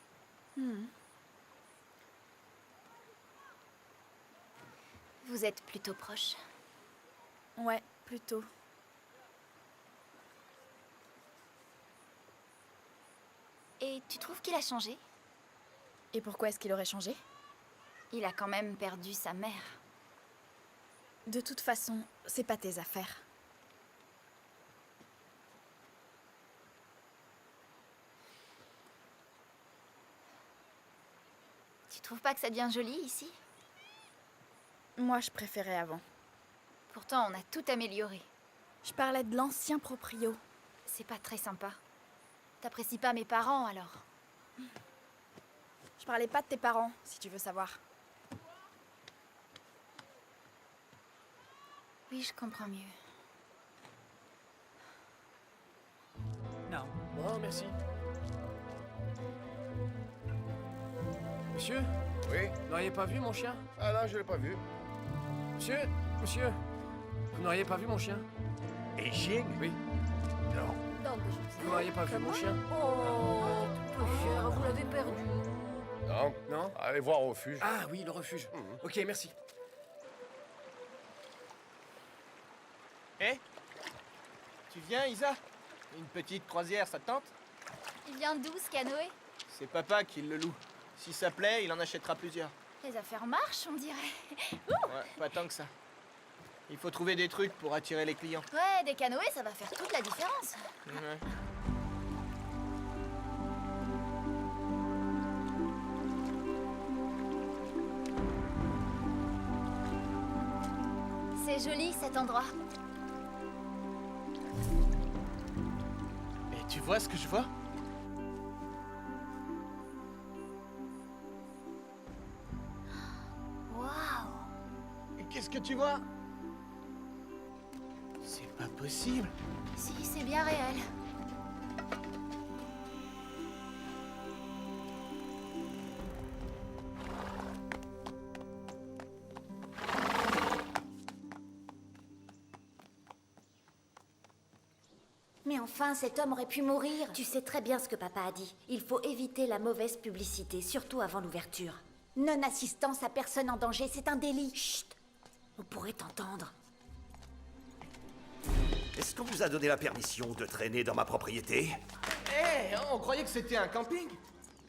Vous êtes plutôt proches. Ouais, plutôt. Et tu trouves qu'il a changé? Et pourquoi est-ce qu'il aurait changé? Il a quand même perdu sa mère. De toute façon, c'est pas tes affaires. Tu trouves pas que ça devient joli ici? Moi, je préférais avant. Pourtant, on a tout amélioré. Je parlais de l'ancien proprio. C'est pas très sympa. T'apprécies pas mes parents, alors? Je parlais pas de tes parents, si tu veux savoir. Oui, je comprends mieux. Non. Non, merci. Monsieur? Oui? Vous n'auriez pas vu mon chien? Ah non, je l'ai pas vu. Monsieur? Monsieur? Vous n'auriez pas vu mon chien? Et Gilles? Oui. Non. Vous n'auriez pas vu mon chien? Oh, peu cher, vous l'avez perdu. Non? Non? Allez voir au refuge. Ah oui, le refuge. Ok, merci. Eh? Tu viens, Isa? Une petite croisière, ça te tente? Il vient d'où, ce canoë? C'est papa qui le loue. Si ça plaît, il en achètera plusieurs. Les affaires marchent, on dirait. Ouais, pas tant que ça. Il faut trouver des trucs pour attirer les clients. Ouais, des canoës, ça va faire toute la différence. Ouais. C'est joli, cet endroit. Et tu vois ce que je vois? Waouh! Qu'est-ce que tu vois? C'est pas possible. Si, c'est bien réel. Mais enfin, cet homme aurait pu mourir. Tu sais très bien ce que papa a dit. Il faut éviter la mauvaise publicité, surtout avant l'ouverture. Non-assistance à personne en danger, c'est un délit. Chut! On pourrait t'entendre. Est-ce qu'on vous a donné la permission de traîner dans ma propriété? Eh, on croyait que c'était un camping.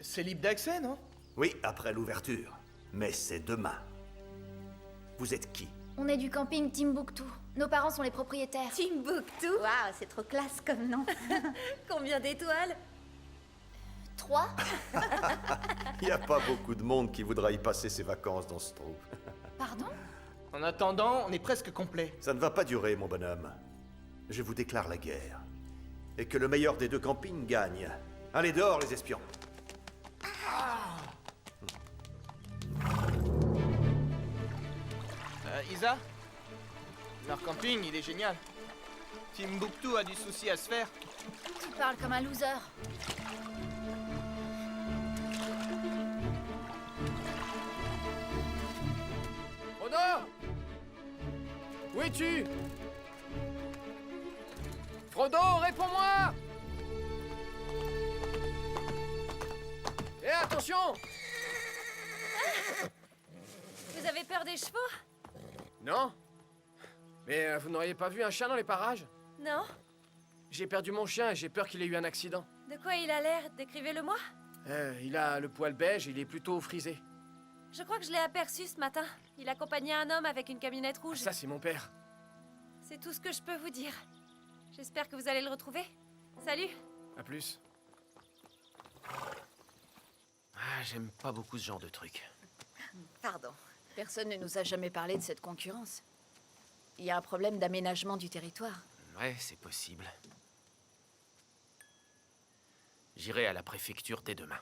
C'est libre d'accès, non? Oui, après l'ouverture. Mais c'est demain. Vous êtes qui? On est du camping Timbuktu. Nos parents sont les propriétaires. Timbuktu? Waouh, c'est trop classe comme nom. Combien d'étoiles? 3? Il n'y a pas beaucoup de monde qui voudra y passer ses vacances dans ce trou. Pardon? En attendant, on est presque complet. Ça ne va pas durer, mon bonhomme. Je vous déclare la guerre. Et que le meilleur des deux campings gagne. Allez dehors, les espions. Isa? Leur camping, il est génial. Timbuktu a du souci à se faire. Tu parles comme un loser. Frodo! Où es-tu? Frodo, réponds-moi! Eh, attention! Vous avez peur des chevaux? Non. Mais vous n'auriez pas vu un chien dans les parages? Non? J'ai perdu mon chien et j'ai peur qu'il ait eu un accident. De quoi il a l'air? Décrivez-le-moi. Il a le poil beige et il est plutôt frisé. Je crois que je l'ai aperçu ce matin. Il accompagnait un homme avec une camionnette rouge. Ça, c'est mon père. C'est tout ce que je peux vous dire. J'espère que vous allez le retrouver. Salut. À plus. Ah, j'aime pas beaucoup ce genre de truc. Pardon, personne ne nous a jamais parlé de cette concurrence. Il y a un problème d'aménagement du territoire. Ouais, c'est possible. J'irai à la préfecture dès demain.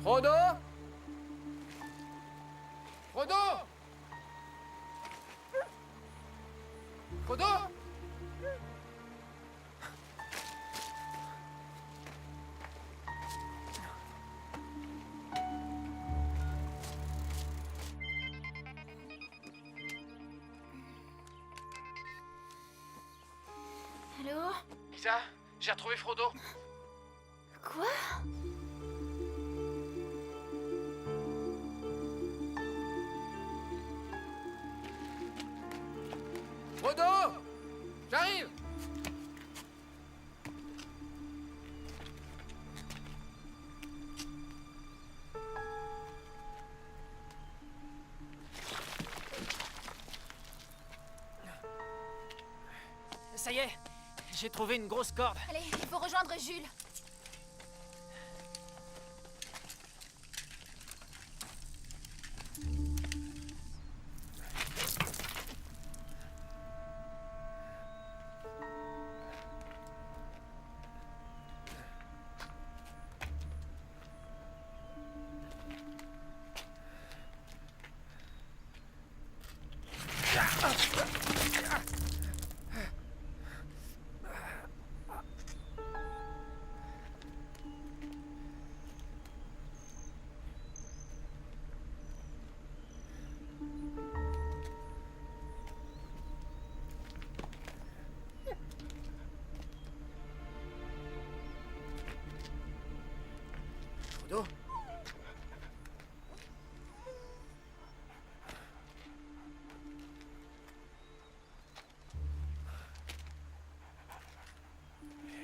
Frodo? Frodo? Frodo? Allô? Lisa, j'ai retrouvé Frodo. Quoi? Frodo! J'arrive! Ça y est, j'ai trouvé une grosse corde. Allez, il faut rejoindre Jules. Frodo?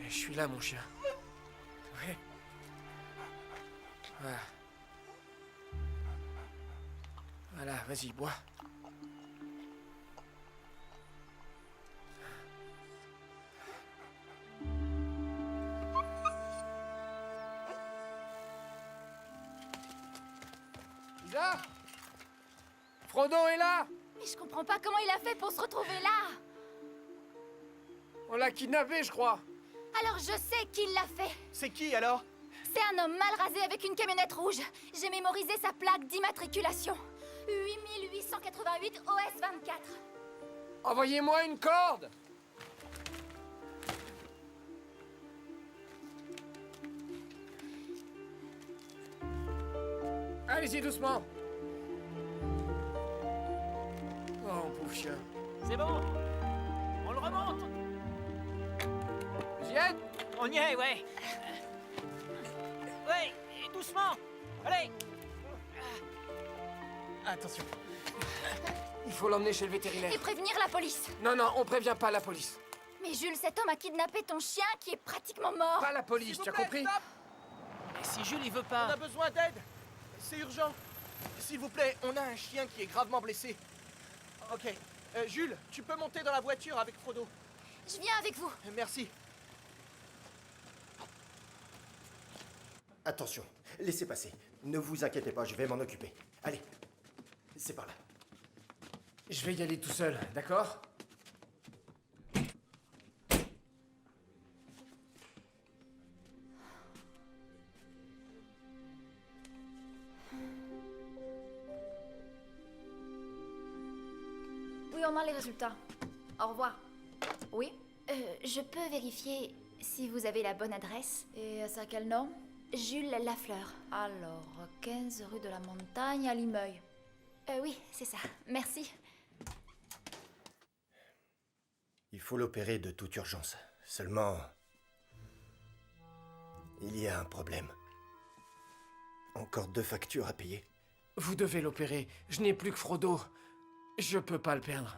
Je suis là, mon chien. Ouais. Voilà. Voilà, vas-y, bois. Lisa? Frodo est là! Mais je comprends pas comment il a fait pour se retrouver là. On l'a kidnappé, je crois. Alors je sais qui l'a fait. C'est qui, alors? C'est un homme mal rasé avec une camionnette rouge. J'ai mémorisé sa plaque d'immatriculation. 8888 OS 24. Envoyez-moi une corde! Allez-y doucement. Oh, pauvre chien. C'est bon. On le remonte. Vous y êtes? On y est, ouais. Ouais, et doucement. Allez. Attention. Il faut l'emmener chez le vétérinaire. Et prévenir la police. Non, non, on prévient pas la police. Mais Jules, cet homme a kidnappé ton chien qui est pratiquement mort. Pas la police, tu as compris? Et si Jules, il veut pas... On a besoin d'aide. C'est urgent. S'il vous plaît, on a un chien qui est gravement blessé. Ok. Jules, tu peux monter dans la voiture avec Frodo. Je viens avec vous. Merci. Attention, laissez passer. Ne vous inquiétez pas, je vais m'en occuper. Allez, c'est par là. Je vais y aller tout seul, d'accord? Oui, on a les résultats. Au revoir. Oui? Je peux vérifier si vous avez la bonne adresse. Et c'est à quel nom? Jules Lafleur. Alors, 15 rue de la Montagne à Limeuil. Oui, c'est ça. Merci. Il faut l'opérer de toute urgence. Seulement... il y a un problème. Encore 2 factures à payer. Vous devez l'opérer. Je n'ai plus que Frodo. Je peux pas le perdre.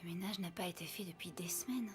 Le ménage n'a pas été fait depuis des semaines.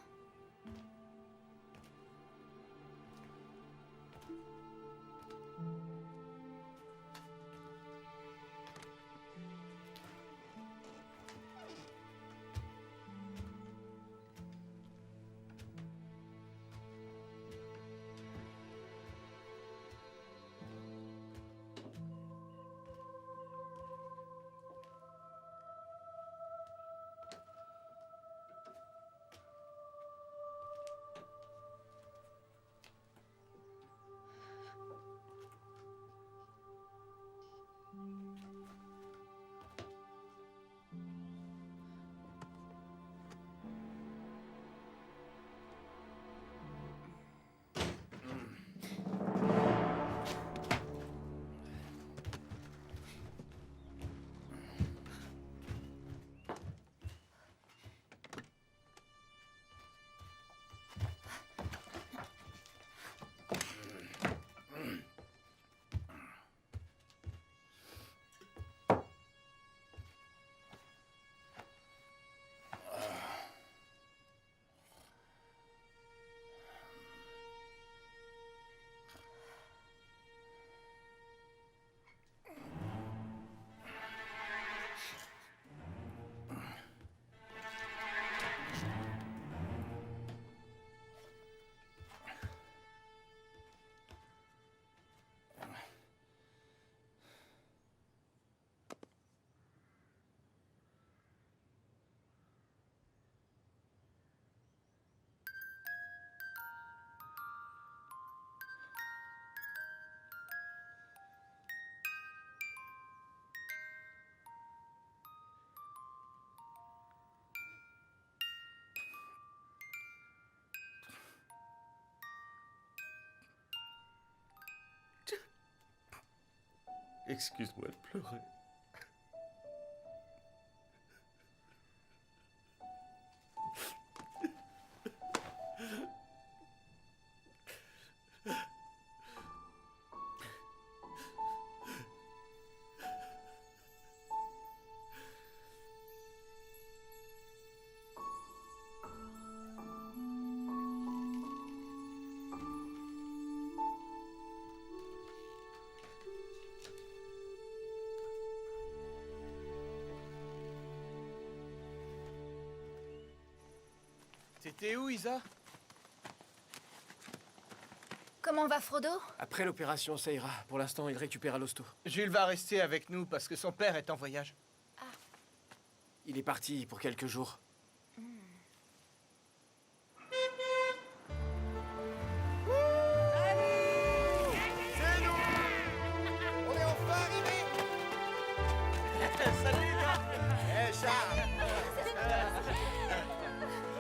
Excuse-moi de pleurer. T'étais où, Isa? Comment va Frodo? Après l'opération, ça ira. Pour l'instant, il récupère à l'hosto. Jules va rester avec nous parce que son père est en voyage. Il est parti pour quelques jours. C'est nous! On est enfin arrivés! Salut, gars! Hé, Charles!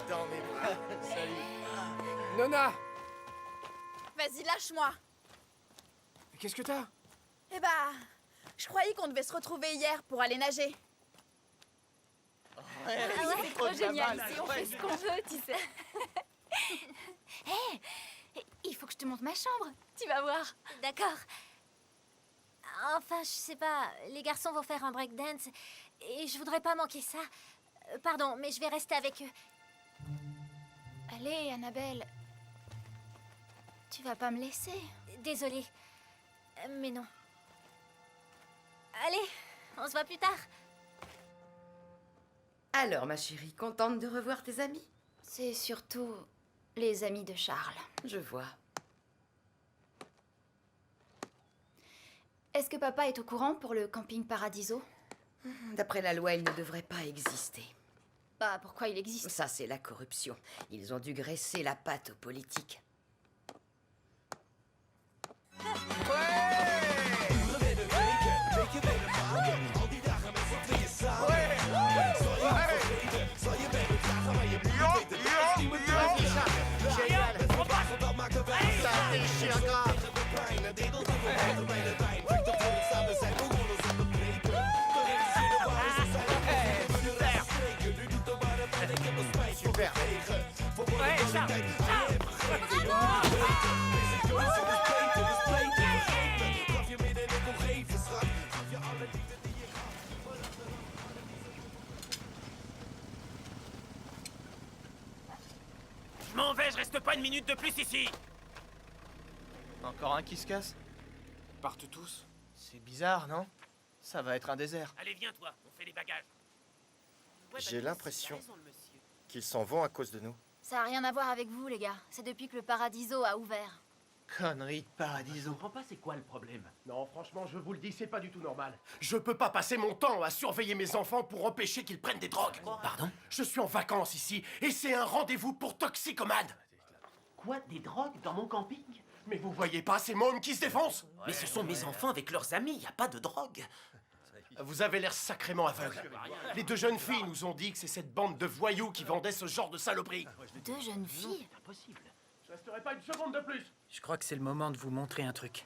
Dans mes bras. Salut. Nona! Vas-y, lâche-moi. Qu'est-ce que t'as? Eh bah, je croyais qu'on devait se retrouver hier pour aller nager. Ah ouais, c'est trop génial. Si on fait ce qu'on veut, tu sais. Hé, il faut que je te montre ma chambre. Tu vas voir. D'accord. Enfin, je sais pas, les garçons vont faire un breakdance et je voudrais pas manquer ça. Pardon, mais je vais rester avec eux. Allez, Annabelle. Tu vas pas me laisser. Désolée, mais non. Allez, on se voit plus tard. Alors, ma chérie, contente de revoir tes amis? C'est surtout les amis de Charles. Je vois. Est-ce que papa est au courant pour le camping Paradiso? D'après la loi, il ne devrait pas exister. Bah, pourquoi il existe? Ça, c'est la corruption. Ils ont dû graisser la patte aux politiques. Super. Ouais, Charles, je m'en vais, je reste pas une minute de plus ici. Encore un qui se casse? Ils partent tous. C'est bizarre, non? Ça va être un désert. Allez, viens toi, on fait les bagages. J'ai l'impression qu'ils s'en vont à cause de nous. Ça a rien à voir avec vous, les gars. C'est depuis que le Paradiso a ouvert. Connerie de Paradiso. Je comprends pas c'est quoi le problème. Non, franchement, je vous le dis, c'est pas du tout normal. Je peux pas passer mon temps à surveiller mes enfants pour empêcher qu'ils prennent des drogues. Pardon? Je suis en vacances ici et c'est un rendez-vous pour toxicomanes. Quoi? Des drogues dans mon camping? Mais vous voyez pas ces mômes qui se défoncent? Mais ce sont mes enfants avec leurs amis, y a pas de drogue. Vous avez l'air sacrément aveugle. Les deux jeunes filles nous ont dit que c'est cette bande de voyous qui vendait ce genre de saloperie. Deux jeunes filles? Impossible. Je resterai pas une seconde de plus. Je crois que c'est le moment de vous montrer un truc.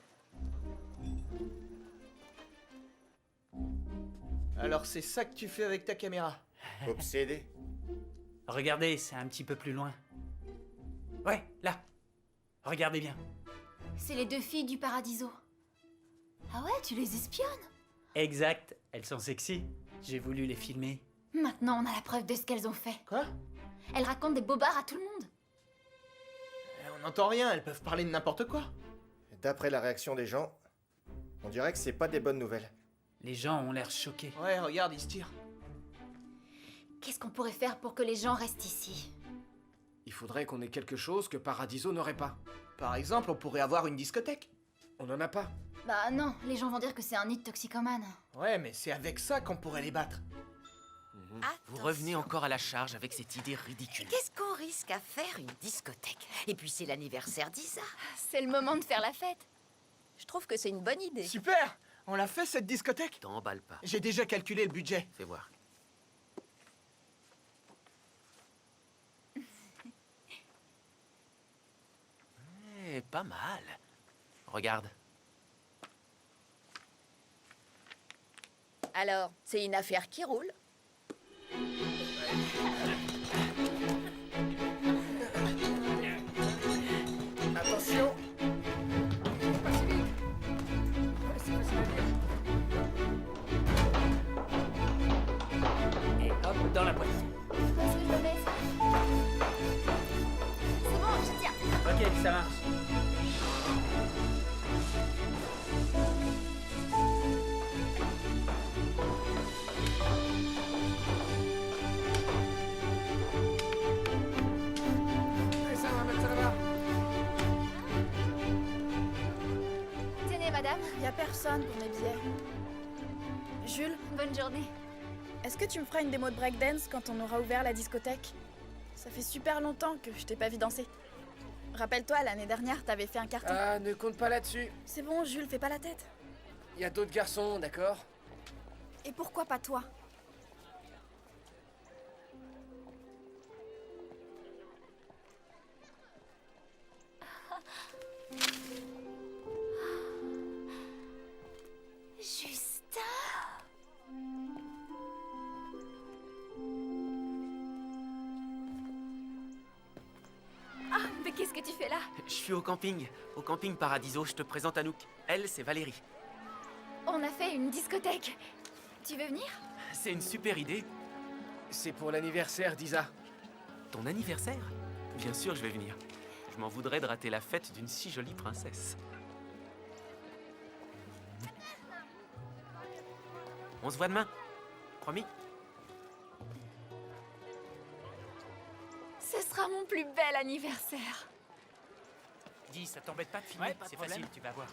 Alors c'est ça que tu fais avec ta caméra? Obsédé. Regardez, c'est un petit peu plus loin. Ouais, là. Regardez bien. C'est les deux filles du Paradiso. Ah ouais, tu les espionnes? Exact, elles sont sexy. J'ai voulu les filmer. Maintenant, on a la preuve de ce qu'elles ont fait. Quoi? Elles racontent des bobards à tout le monde. On n'entend rien, elles peuvent parler de n'importe quoi. D'après la réaction des gens, on dirait que c'est pas des bonnes nouvelles. Les gens ont l'air choqués. Ouais, regarde, ils se tirent. Qu'est-ce qu'on pourrait faire pour que les gens restent ici? Il faudrait qu'on ait quelque chose que Paradiso n'aurait pas. Par exemple, on pourrait avoir une discothèque. On n'en a pas. Bah non, les gens vont dire que c'est un nid de toxicomane. Ouais, mais c'est avec ça qu'on pourrait les battre. Vous revenez encore à la charge avec cette idée ridicule. Qu'est-ce qu'on risque à faire une discothèque? Et puis c'est l'anniversaire d'Isa. C'est le moment de faire la fête. Je trouve que c'est une bonne idée. Super! On l'a fait cette discothèque? T'emballes pas. J'ai déjà calculé le budget. Fais voir. Pas mal. Regarde. Alors, c'est une affaire qui roule. Attention. Et hop, dans la boîte. C'est bon, je tiens. Ok, ça marche. Tenez, madame. Y a personne pour mes billets. Jules, Bonne journée. est-ce que tu me feras une démo de breakdance quand on aura ouvert la discothèque? Ça fait super longtemps que je t'ai pas vu danser. Rappelle-toi, l'année dernière, t'avais fait un carton. Ah, ne compte pas là-dessus. C'est bon, Jules, fais pas la tête. Il y a d'autres garçons, d'accord? Et pourquoi pas toi? Justin. Ah Mais qu'est-ce que tu fais là? Je suis au camping Paradiso. Je te présente Anouk. Elle, c'est Valérie. On a fait une discothèque. Tu veux venir? C'est une super idée. C'est pour l'anniversaire d'Isa. Ton anniversaire? Bien sûr, je vais venir. Je m'en voudrais de rater la fête d'une si jolie princesse. On se voit demain. Promis? Ce sera mon plus bel anniversaire. Dis, ça t'embête pas de filmer? Ouais, pas de c'est problème. facile, tu vas voir.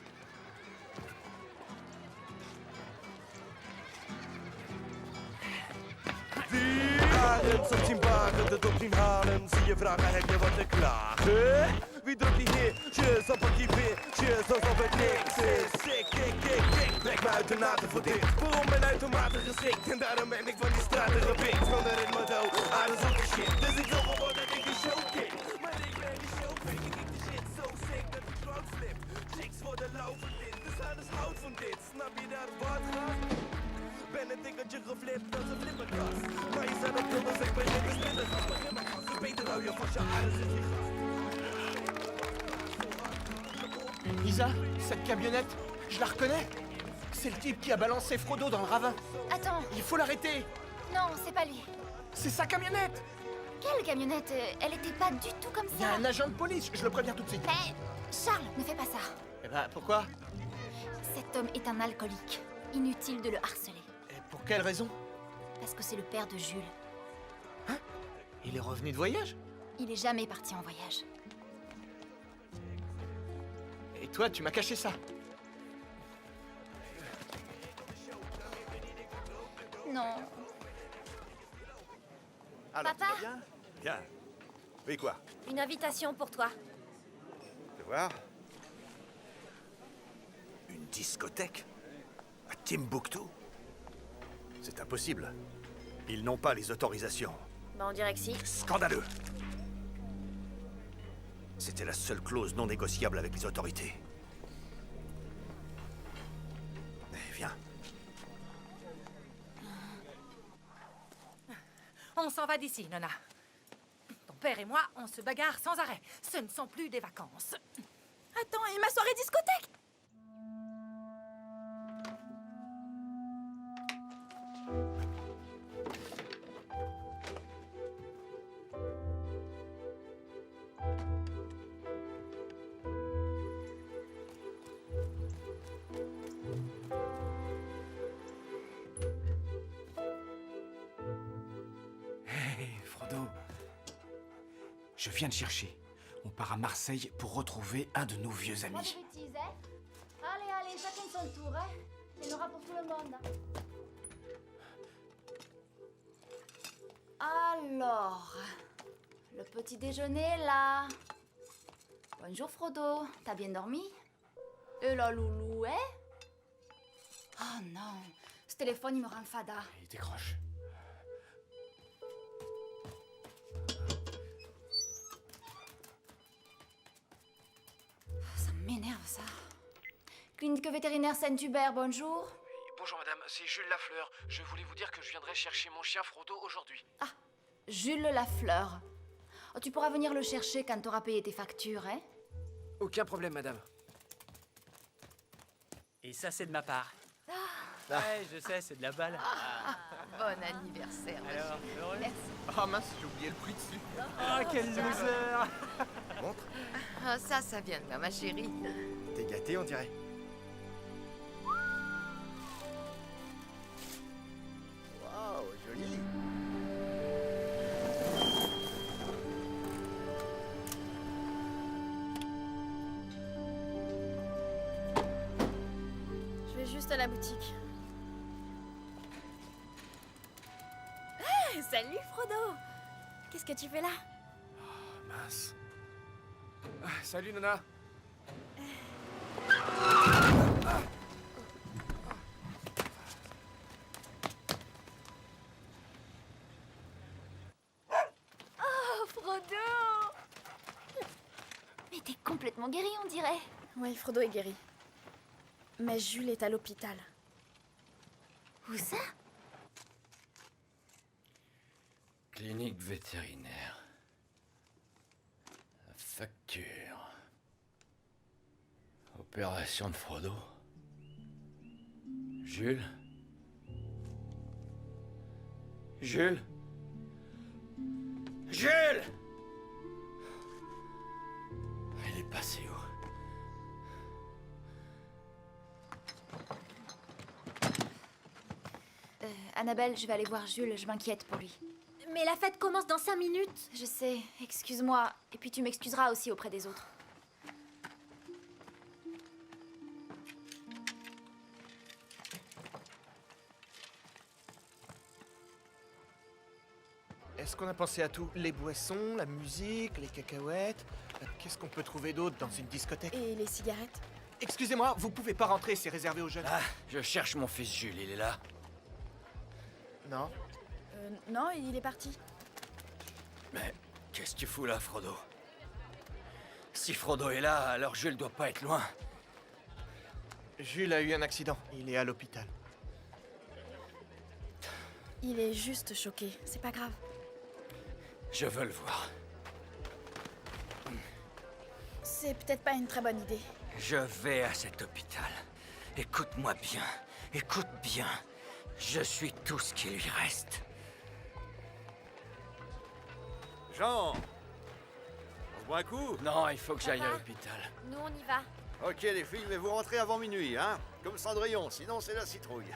Haren, zo zien wagen, de dop zien halen. Zie je vragen, heb je wat te klagen? Wie drukt die hit? Cheers op een keeper, cheers alsof het niks is. Sick, kick, trek me uit de naten voor dit. Waarom ben uitermate geschikt? En daarom ben ik van die straten gepikt. Van de ritme dood, adem zo'n shit. Dus ik wil gewoon dat ik een show kick. Maar ik ben die show, ik kick de shit zo sick dat de crowd slip. Chicks worden lauw van dit, dus alles houdt van dit. Snap je dat wat gaat? Ben een tikkertje geflipt als een flipperkast. Maar je zijn op dus ik ben geen spinner. Als mijn rimmer vast, dus beter hou je vast je adem zit die gast. Isa, cette camionnette, je la reconnais. C'est le type qui a balancé Frodo dans le ravin. Attends. Il faut l'arrêter. Non, c'est pas lui. C'est sa camionnette. Quelle camionnette? Elle était pas du tout comme ça. Il y a un agent de police, je le préviens tout de suite. Mais Charles, ne fais pas ça. Eh ben, pourquoi? Cet homme est un alcoolique. Inutile de le harceler. Et pour quelle raison? Parce que c'est le père de Jules. Hein? Il est revenu de voyage? Il est jamais parti en voyage. Et toi, tu m'as caché ça. Non. Alors, Papa? tu vas bien? Bien. Oui, quoi? Une invitation pour toi. Fais voir. Une discothèque? À Timbuktu? C'est impossible. Ils n'ont pas les autorisations. Bah on dirait que si. Scandaleux! C'était la seule clause non négociable avec les autorités. Viens. On s'en va d'ici, Nona. Ton père et moi, on se bagarre sans arrêt. Ce ne sont plus des vacances. Attends, et ma soirée discothèque? Hey, Frodo. Je viens de chercher. On part à Marseille pour retrouver un de nos vieux Pas de amis. bêtises, hein? Allez, chacun son tour, hein? Il y en aura pour tout le monde. Alors, le petit déjeuner là. Bonjour Frodo, t'as bien dormi? Et la loulou, hein? Oh non, ce téléphone il me rend fada. Il décroche. Ça m'énerve ça. Clinique vétérinaire Saint-Hubert, bonjour. Bonjour madame, c'est Jules Lafleur. Je voulais vous dire que je viendrai chercher mon chien Frodo aujourd'hui. Jules Lafleur. Oh, tu pourras venir le chercher quand t'auras payé tes factures, hein? Aucun problème, madame. Et ça, c'est de ma part. Ah. Ouais, je sais, c'est de la balle. Bon anniversaire, ma Alors, chérie. heureux? Merci. Oh mince, j'ai oublié le prix dessus. Ah, quel loser! Montre. Ah, ça vient de là, ma chérie. T'es gâté, on dirait. Waouh, joli. Je vais juste à la boutique. Ah, salut Frodo! Qu'est-ce que tu fais là? Mince. Ah, salut Nona. Oh, Frodo! Mais t'es complètement guéri, on dirait. Oui, Frodo est guéri. Mais Jules est à l'hôpital. Où ça? Clinique vétérinaire. facture. Opération de Frodo. Jules? Jules? Jules! Il est passé où? Annabelle, je vais aller voir Jules, je m'inquiète pour lui. Mais la fête commence dans 5 minutes. Je sais, excuse-moi. Et puis tu m'excuseras aussi auprès des autres. Est-ce qu'on a pensé à tout? Les boissons, la musique, les cacahuètes. Qu'est-ce qu'on peut trouver d'autre dans une discothèque? Et les cigarettes? Excusez-moi, vous pouvez pas rentrer, c'est réservé aux jeunes. Ah, je cherche mon fils Jules, il est là? Non. Non, il est parti. Mais qu'est-ce que tu fous là, Frodo? Si Frodo est là, alors Jules doit pas être loin. Jules a eu un accident, il est à l'hôpital. Il est juste choqué, c'est pas grave. Je veux le voir. C'est peut-être pas une très bonne idée. Je vais à cet hôpital. Écoute-moi bien, écoute bien. Je suis tout ce qui lui reste. Jean, on se boit un coup? Non, il faut que j'aille à Papa. l'hôpital. Nous, on y va. Ok les filles, mais vous rentrez avant minuit, hein? Comme Cendrillon, sinon c'est la citrouille.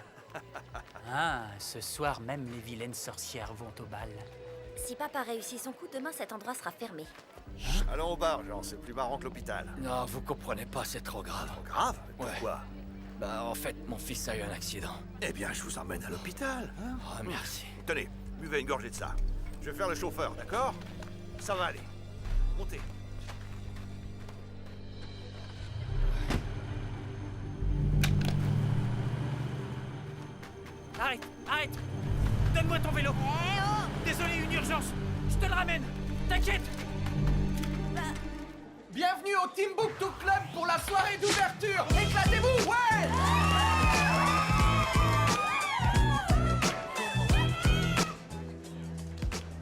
Ah, ce soir, même les vilaines sorcières vont au bal. Si papa réussit son coup, demain cet endroit sera fermé. Allons au bar, Jean, c'est plus marrant que l'hôpital. Non, vous comprenez pas, c'est trop grave. Grave? Pourquoi? Bah, en fait, mon fils a eu un accident. Eh bien, je vous emmène à l'hôpital. Hein? Oh, merci. Tenez, buvez une gorgée de ça. Je vais faire le chauffeur, d'accord? Ça va aller. Montez. Arrête, arrête! Donne-moi ton vélo! Désolé, une urgence! Je te le ramène! T'inquiète! Bienvenue au Timbuktu Club pour la soirée d'ouverture! Éclatez-vous! Ouais!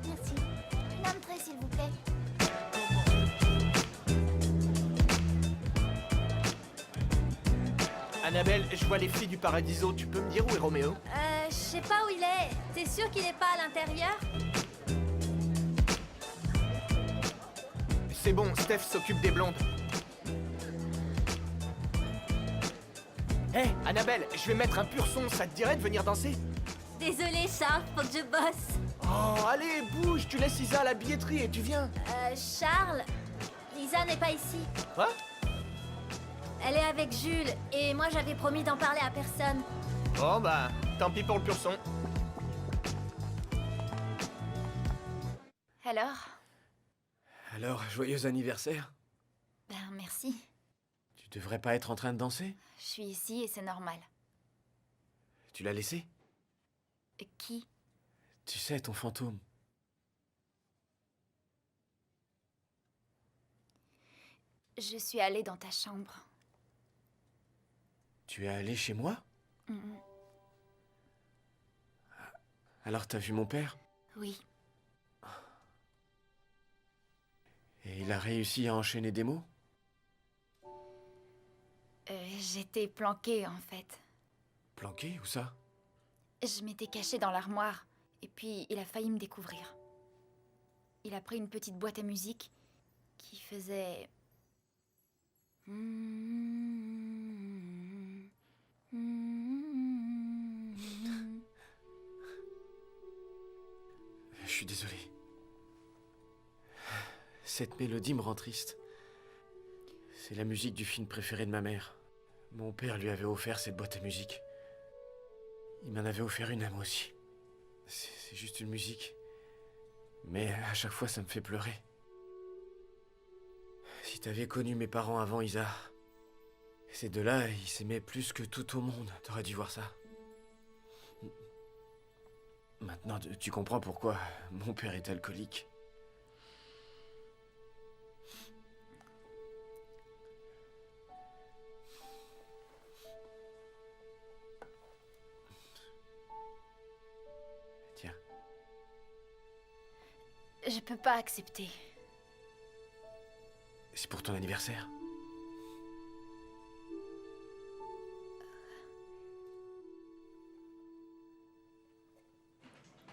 Merci. Une entrée, s'il vous plaît. Annabelle, je vois les filles du Paradiso, tu peux me dire où est Roméo? Je sais pas où il est. T'es sûr qu'il est pas à l'intérieur? C'est bon, Steph s'occupe des blondes. Hé, Annabelle, je vais mettre un pur son, ça te dirait de venir danser? Désolée, Charles, faut que je bosse. Oh, allez, bouge, tu laisses Isa à la billetterie et tu viens. Charles, Lisa n'est pas ici. Quoi? Elle est avec Jules, et moi j'avais promis d'en parler à personne. Bon bah, tant pis pour le pur son. Alors, joyeux anniversaire. ben merci. Tu devrais pas être en train de danser? Je suis ici et c'est normal. Tu l'as laissé? Qui? Tu sais, ton fantôme. Je suis allée dans ta chambre. Tu es allé chez moi? Mhm. Alors t'as vu mon père? Oui. Et il a réussi à enchaîner des mots? J'étais planquée, en fait. Planqué, où ça? Je m'étais cachée dans l'armoire, et puis il a failli me découvrir. Il a pris une petite boîte à musique qui faisait... Je suis désolé. Cette mélodie me rend triste. C'est la musique du film préféré de ma mère. Mon père lui avait offert cette boîte à musique. Il m'en avait offert une à moi aussi. C'est juste une musique. Mais à chaque fois, ça me fait pleurer. Si t'avais connu mes parents avant, Isa, ces deux-là, ils s'aimaient plus que tout au monde. T'aurais dû voir ça. Maintenant, tu comprends pourquoi mon père est alcoolique. Tiens. Je peux pas accepter. C'est pour ton anniversaire.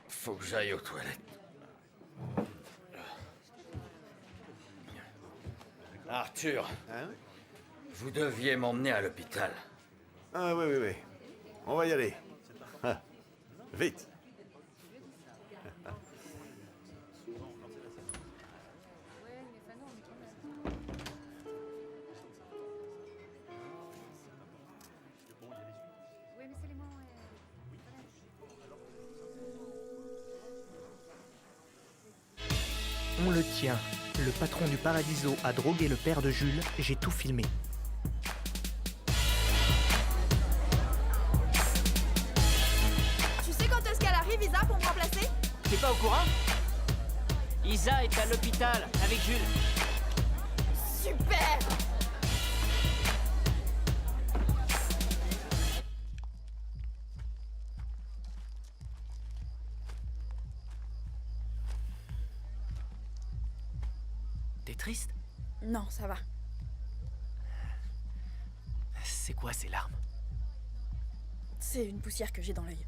Faut que j'aille aux toilettes. Arthur, vous deviez m'emmener à l'hôpital. Ah oui, oui, oui. On va y aller. Ah, vite. On le tient. Le patron du Paradiso a drogué le père de Jules. J'ai tout filmé. Tu sais quand est-ce qu'elle arrive, Isa, pour me remplacer? T'es pas au courant? Isa est à l'hôpital avec Jules. Super! T'es triste? Non, ça va. C'est quoi ces larmes? C'est une poussière que j'ai dans l'œil.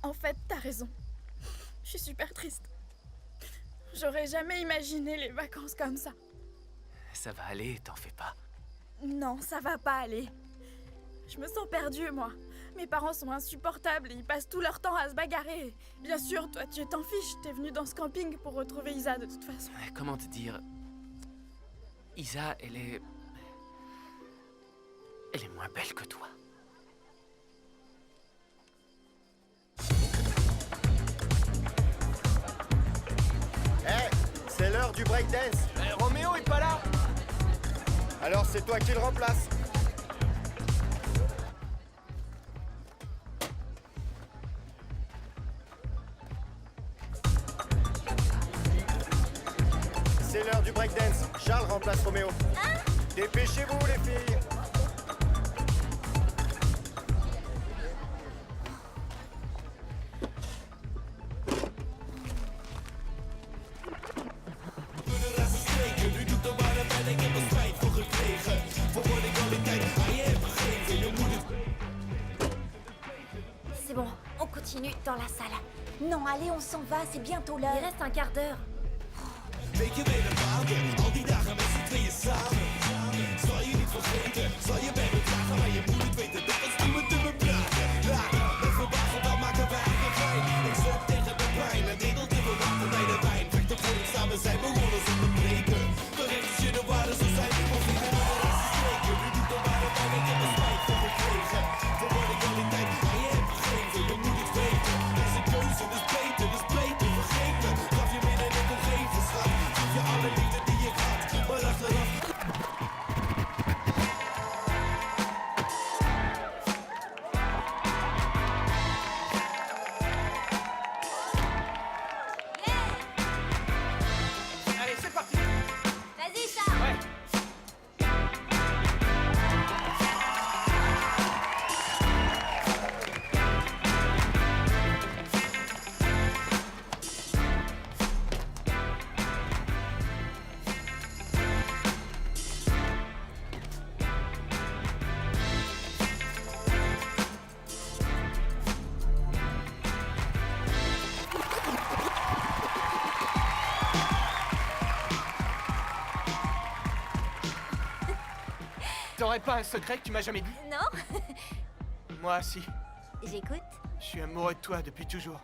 En fait, t'as raison. Je suis super triste. J'aurais jamais imaginé les vacances comme ça. Ça va aller, t'en fais pas. Non, ça va pas aller. Je me sens perdue, moi. Mes parents sont insupportables et ils passent tout leur temps à se bagarrer. Bien sûr, toi, tu t'en fiches. T'es venu dans ce camping pour retrouver Isa, de toute façon. Comment te dire? Isa, elle est moins belle que toi. C'est l'heure du breakdance. Roméo est pas là. Alors c'est toi qui le remplace. C'est l'heure du breakdance. Charles remplace Roméo. Dépêchez-vous les filles. C'est bon, on continue dans la salle. Non, allez, on s'en va, c'est bientôt l'heure. Il reste un quart d'heure. Weet je weer een wagen, al die dagen met z'n tweeën samen. Zal je niet vergeten, zal je bij me dragen, maar je moet het weten, dat was niemand te me praten. Later, met verbaasd, dan maken wij eigen fijn. Ik stond tegen de pijn en dedelde we wachten bij de wijn. Vechten voor het samen zijn, begonnen zonder breken. Terecht als je de waarde zou zijn, ik wil vinden met de rest te spreken. Nu doet er maar de pijn, ik heb er spijt van gekregen. Voor wat ik al die tijd aan je heb gegeven, je moet het weten. Deze keuze is beter, vergeten. Gaf je meer dan ik kon geven, schat. Gaf je alle liefde die ik had, maar achteraf... Allez, c'est parti. Vas-y, ça. Ouais. T'aurais pas un secret que tu m'as jamais dit? Non? Moi, si. J'écoute. Je suis amoureux de toi depuis toujours.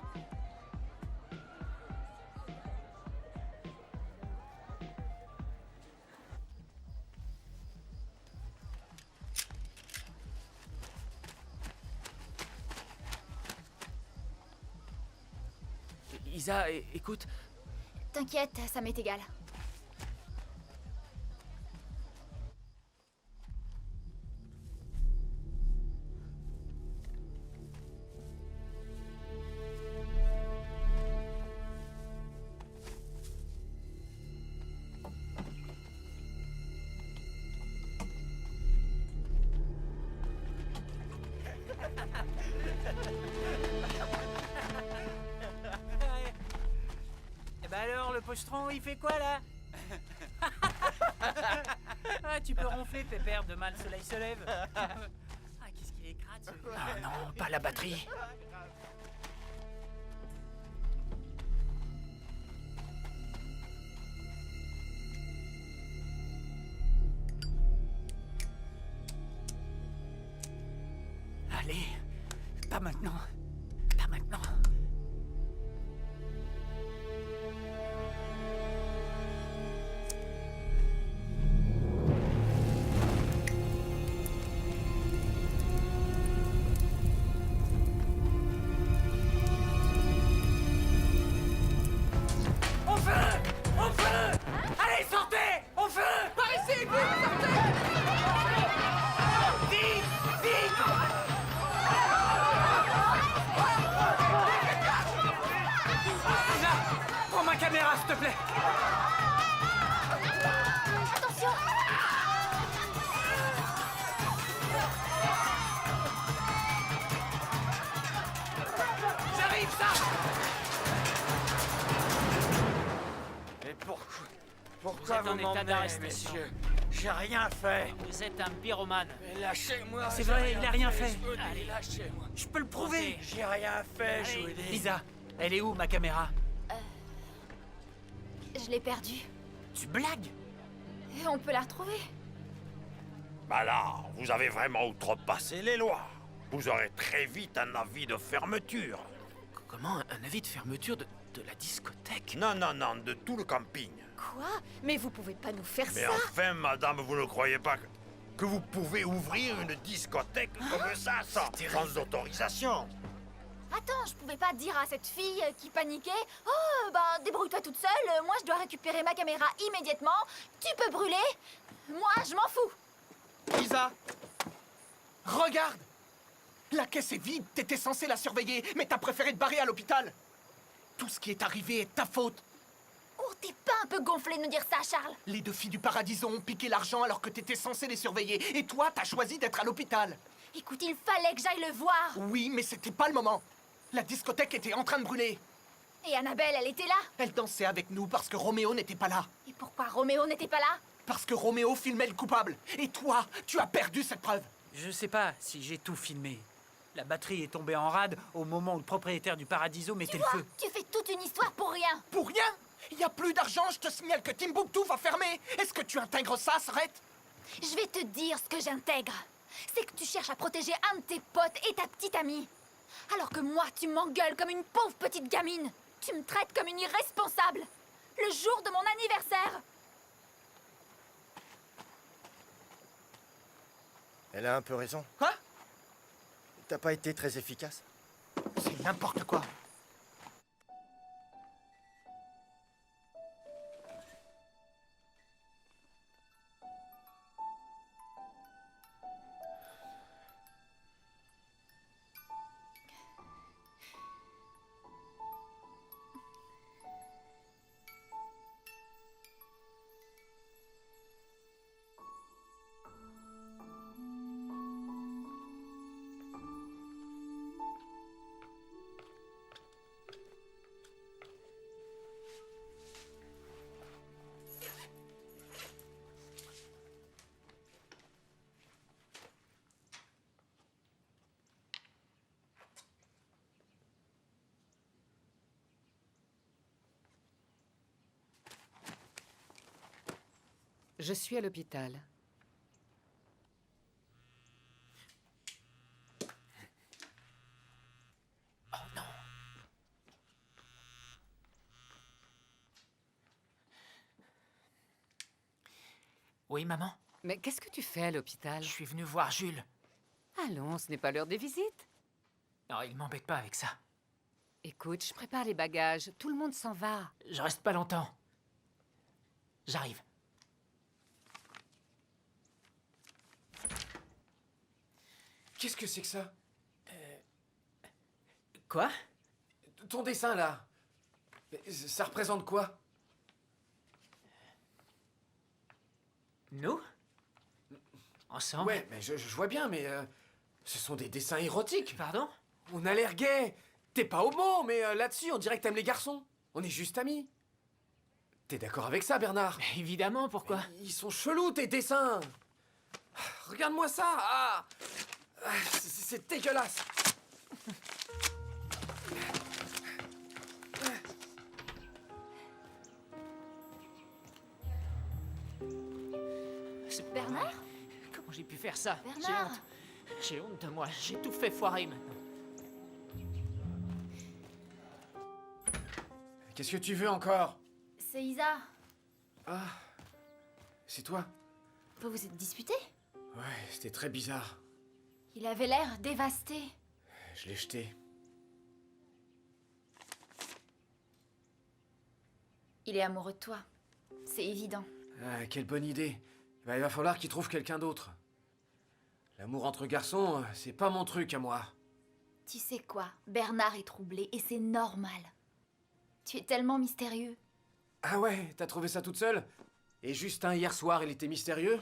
Isa, écoute. T'inquiète, ça m'est égal. postron, il fait quoi là? Ah, tu peux ronfler, Pépère, demain le soleil se lève. Ah, qu'est-ce qu'il est crade celui-là. Ah non, pas la batterie. Allez, pas maintenant. Pas maintenant. Au feu! Au feu! Allez, sortez! Au feu! Par ici, vite, sortez! Vite! Vite! Lisa, prends ma caméra, s'il te plaît! Attention! J'arrive, ça! Mais pourquoi Vous Pourquoi êtes vous en état m'emmenez, d'arrestation. messieurs? J'ai rien fait. Vous êtes un pyromane. Mais lâchez-moi. C'est j'ai vrai, il a rien fait. je vous dis, Allez, lâchez-moi. Je peux le prouver. J'ai rien fait, je vous dis. Lisa, elle est où ma caméra? Je l'ai perdue. Tu blagues? Et on peut la retrouver. Bah là, vous avez vraiment outrepassé les lois. Vous aurez très vite un avis de fermeture. Comment un avis de fermeture de la discothèque? Non, non, non, de tout le camping. Quoi? Mais vous pouvez pas nous faire Mais ça! enfin, madame, vous ne croyez pas que vous pouvez ouvrir une discothèque comme ça, sans autorisation? Attends, je pouvais pas dire à cette fille qui paniquait « Oh, ben, débrouille-toi toute seule, moi je dois récupérer ma caméra immédiatement, tu peux brûler, moi je m'en fous !» Lisa! Regarde! La caisse est vide, t'étais censé la surveiller, mais t'as préféré te barrer à l'hôpital! Tout ce qui est arrivé est ta faute! Oh, t'es pas un peu gonflé de me dire ça, Charles? Les deux filles du Paradiso ont piqué l'argent alors que t'étais censé les surveiller, et toi, t'as choisi d'être à l'hôpital! Écoute, il fallait que j'aille le voir! Oui, mais c'était pas le moment! La discothèque était en train de brûler! Et Annabelle, elle était là? Elle dansait avec nous parce que Roméo n'était pas là! Et pourquoi Roméo n'était pas là? Parce que Roméo filmait le coupable! Et toi, tu as perdu cette preuve! Je sais pas si j'ai tout filmé. La batterie est tombée en rade au moment où le propriétaire du Paradiso mettait le feu. Tu fais toute une histoire pour rien! Pour rien? Il y a plus d'argent, je te signale que Timbuktu va fermer! Est-ce que tu intègres ça, Sorette? Je vais te dire ce que j'intègre. C'est que tu cherches à protéger un de tes potes et ta petite amie. Alors que moi, tu m'engueules comme une pauvre petite gamine. Tu me traites comme une irresponsable. Le jour de mon anniversaire. Elle a un peu raison. Quoi? T'as pas été très efficace. C'est n'importe quoi. Je suis à l'hôpital. Oh non. Oui, maman? Mais qu'est-ce que tu fais à l'hôpital? Je suis venu voir Jules. Allons, ce n'est pas l'heure des visites. Non, il m'embête pas avec ça. Écoute, je prépare les bagages. Tout le monde s'en va. Je reste pas longtemps. J'arrive. Qu'est-ce que c'est que ça? Quoi? Ton dessin, là. Mais ça représente quoi? Nous? Ensemble? Ouais, mais je vois bien, mais ce sont des dessins érotiques. Pardon? On a l'air gay. T'es pas homo, mais là-dessus, on dirait que t'aimes les garçons. On est juste amis. T'es d'accord avec ça, Bernard? Évidemment, pourquoi? Ils sont chelous, tes dessins! Regarde-moi ça! Ah, c'est dégueulasse! Bernard? Comment j'ai pu faire ça? J'ai Bernard! honte. J'ai honte de moi. J'ai tout fait foirer maintenant. Qu'est-ce que tu veux encore? C'est Isa. Ah, c'est toi? Vous vous êtes disputé? Ouais, c'était très bizarre. Il avait l'air dévasté. Je l'ai jeté. Il est amoureux de toi. C'est évident. Ah, quelle bonne idée. Il va falloir qu'il trouve quelqu'un d'autre. L'amour entre garçons, c'est pas mon truc à moi. Tu sais quoi? Bernard est troublé et c'est normal. Tu es tellement mystérieux. Ah ouais, t'as trouvé ça toute seule? Et Justin, hier soir, il était mystérieux?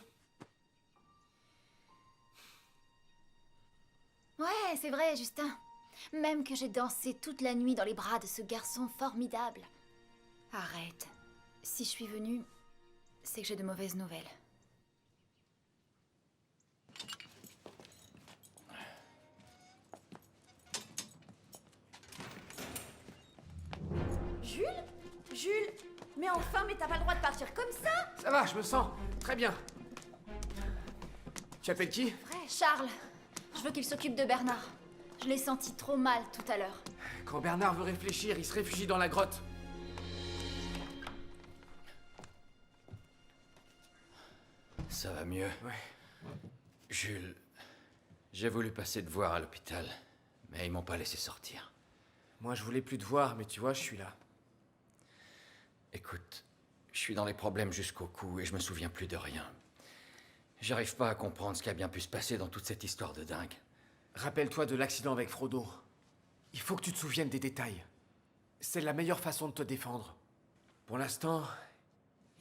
Ouais, c'est vrai, Justin. Même que j'ai dansé toute la nuit dans les bras de ce garçon formidable. Arrête. Si je suis venue, c'est que j'ai de mauvaises nouvelles. Jules? Jules? Mais enfin, mais t'as pas le droit de partir comme ça! Ça va, je me sens très bien. Tu appelles qui? Charles, je veux qu'il s'occupe de Bernard. Je l'ai senti trop mal tout à l'heure. Quand Bernard veut réfléchir, il se réfugie dans la grotte. Ça va mieux? Ouais. Jules, j'ai voulu passer te voir à l'hôpital, mais ils m'ont pas laissé sortir. Moi, je voulais plus te voir, mais tu vois, je suis là. Écoute, je suis dans les problèmes jusqu'au cou et je me souviens plus de rien. J'arrive pas à comprendre ce qui a bien pu se passer dans toute cette histoire de dingue. Rappelle-toi de l'accident avec Frodo. Il faut que tu te souviennes des détails. C'est la meilleure façon de te défendre. Pour l'instant,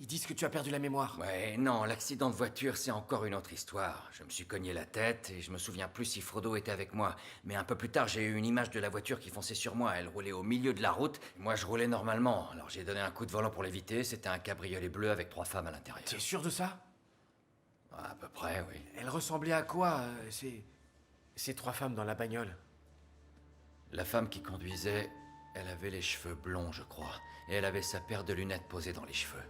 ils disent que tu as perdu la mémoire. Ouais, non, l'accident de voiture, c'est encore une autre histoire. Je me suis cogné la tête et je me souviens plus si Frodo était avec moi. Mais un peu plus tard, j'ai eu une image de la voiture qui fonçait sur moi. Elle roulait au milieu de la route. Moi, je roulais normalement. Alors j'ai donné un coup de volant pour l'éviter. C'était un cabriolet bleu avec 3 femmes à l'intérieur. T'es sûr de ça? À peu près, oui. Elle ressemblait à quoi, ces 3 femmes dans la bagnole? La femme qui conduisait, elle avait les cheveux blonds, je crois. Et elle avait sa paire de lunettes posée dans les cheveux.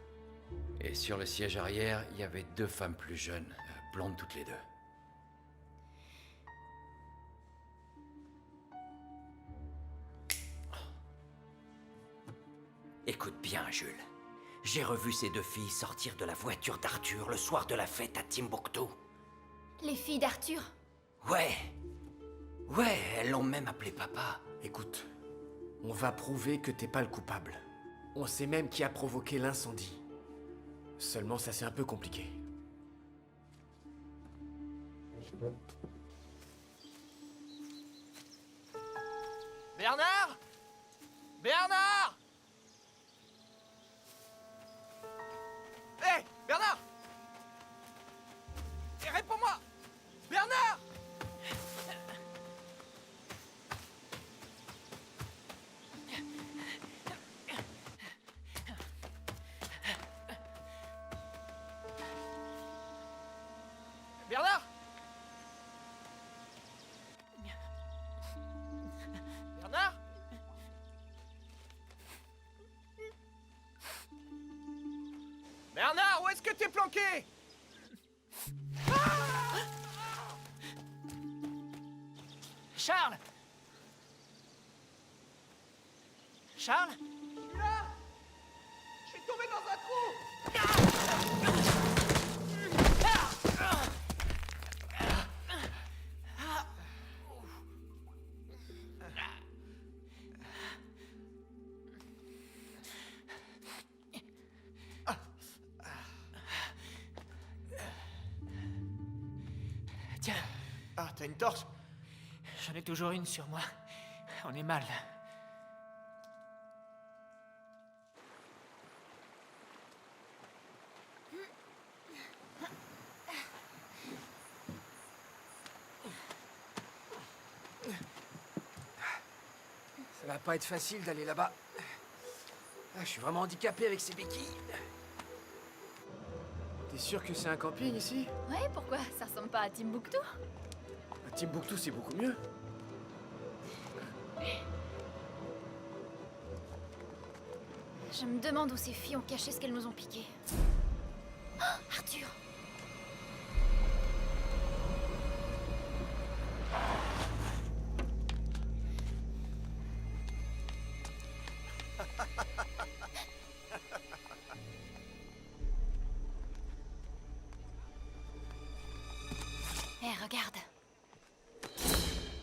Et sur le siège arrière, il y avait 2 femmes plus jeunes, blondes toutes les deux. Écoute bien, Jules. J'ai revu ces 2 filles sortir de la voiture d'Arthur le soir de la fête à Timbuktu. Les filles d'Arthur? Ouais. Ouais, elles l'ont même appelé papa. Écoute, on va prouver que t'es pas le coupable. On sait même qui a provoqué l'incendie. Seulement, ça c'est un peu compliqué. Bernard? Bernard? Hé, Bernard! Et réponds-moi! Bernard! Bernard? Bernard? Bernard, où est-ce que t'es planqué? Charles! Charles? Je suis là! Je suis tombé dans un trou! Tiens. Ah, t'as une torche? J'en ai toujours une sur moi. On est mal. Ça va pas être facile d'aller là-bas. Ah, je suis vraiment handicapé avec ces béquilles. T'es sûr que c'est un camping ici? Ouais, pourquoi? Ça ressemble pas à Timbuktu? Timbuktu, c'est beaucoup mieux. Je me demande où ces filles ont caché ce qu'elles nous ont piqué. Oh, Arthur! Hé, regarde.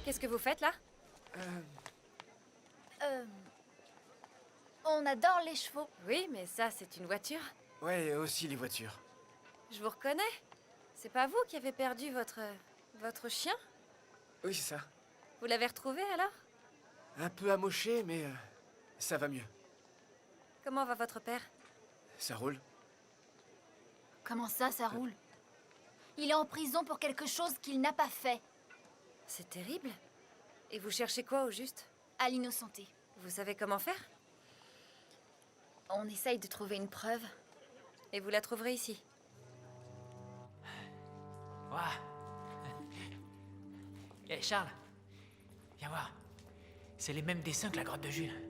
Qu'est-ce que vous faites là? On adore les chevaux. Oui, mais ça, c'est une voiture. Ouais, aussi les voitures. Je vous reconnais. C'est pas vous qui avez perdu votre chien? Oui, c'est ça. Vous l'avez retrouvé alors? Un peu amoché, mais ça va mieux. Comment va votre père? Ça roule. Comment ça roule? Il est en prison pour quelque chose qu'il n'a pas fait. C'est terrible. Et vous cherchez quoi au juste? À l'innocenté. Vous savez comment faire? On essaye de trouver une preuve. Et vous la trouverez ici. Ouah. Eh, Charles, viens voir. C'est les mêmes dessins que la grotte de Jules.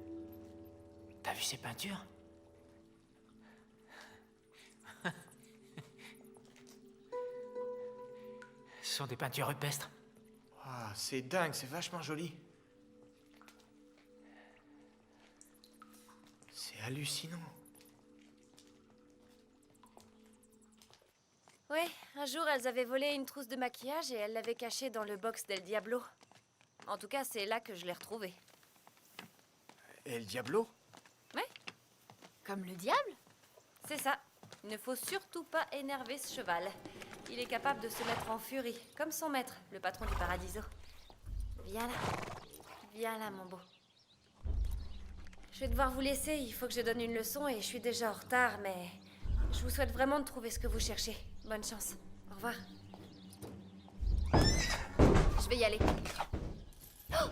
T'as vu ces peintures? Ce sont des peintures rupestres. Ah, c'est dingue, c'est vachement joli. C'est hallucinant. Oui, un jour, elles avaient volé une trousse de maquillage et elles l'avaient cachée dans le box d'El Diablo. En tout cas, c'est là que je l'ai retrouvée. El Diablo? Oui. Comme le diable? C'est ça. Il ne faut surtout pas énerver ce cheval. Il est capable de se mettre en furie, comme son maître, le patron du Paradiso. Viens là. Viens là, mon beau. Je vais devoir vous laisser, il faut que je donne une leçon et je suis déjà en retard, mais je vous souhaite vraiment de trouver ce que vous cherchez. Bonne chance. Au revoir. Je vais y aller. Oh!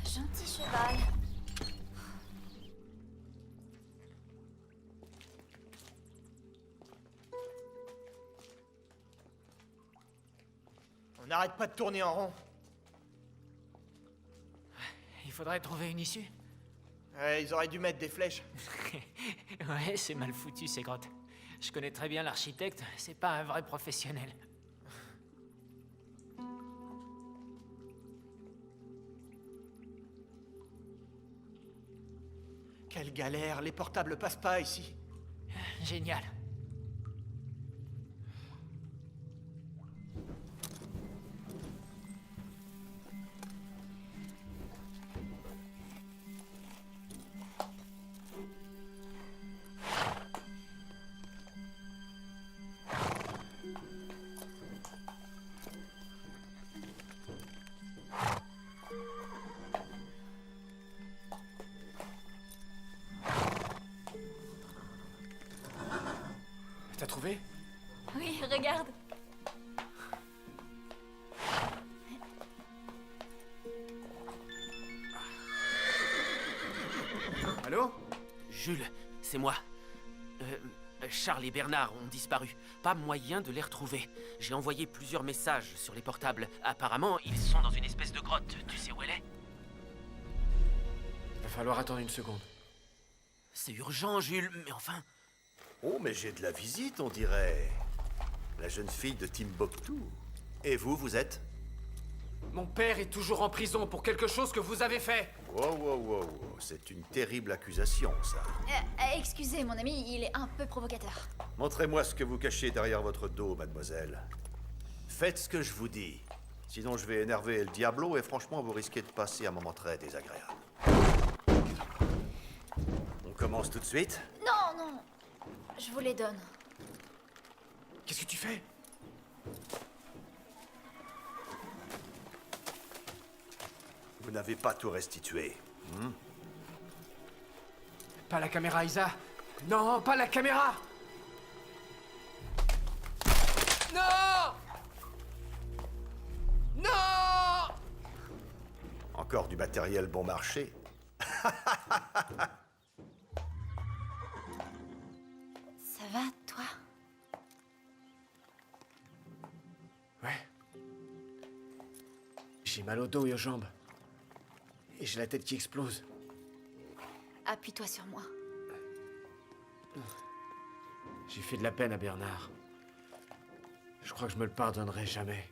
Gentil cheval. On n'arrête pas de tourner en rond. Il faudrait trouver une issue. Ouais, ils auraient dû mettre des flèches. Ouais, c'est mal foutu ces grottes. Je connais très bien l'architecte, c'est pas un vrai professionnel. Quelle galère, les portables passent pas ici. Génial. T'as trouvé? Oui, regarde. Allô? Jules, c'est moi. Charles et Bernard ont disparu. Pas moyen de les retrouver. J'ai envoyé plusieurs messages sur les portables. Apparemment, ils sont dans une espèce de grotte. Tu sais où elle est? Il va falloir attendre une seconde. C'est urgent, Jules, mais enfin... Oh, mais j'ai de la visite, on dirait. La jeune fille de Timbuktu. Et vous, vous êtes? Mon père est toujours en prison pour quelque chose que vous avez fait. Wow, wow, wow, wow. C'est une terrible accusation, ça. Excusez, mon ami, il est un peu provocateur. Montrez-moi ce que vous cachez derrière votre dos, mademoiselle. Faites ce que je vous dis. Sinon, je vais énerver El Diablo et franchement, vous risquez de passer un moment très désagréable. On commence tout de suite? Non, non. Je vous les donne. Qu'est-ce que tu fais? Vous n'avez pas tout restitué. Pas la caméra, Isa. Non, pas la caméra. Encore du matériel bon marché. Ça va, toi? Ouais. J'ai mal au dos et aux jambes. Et j'ai la tête qui explose. Appuie-toi sur moi. J'ai fait de la peine à Bernard. Je crois que je me le pardonnerai jamais.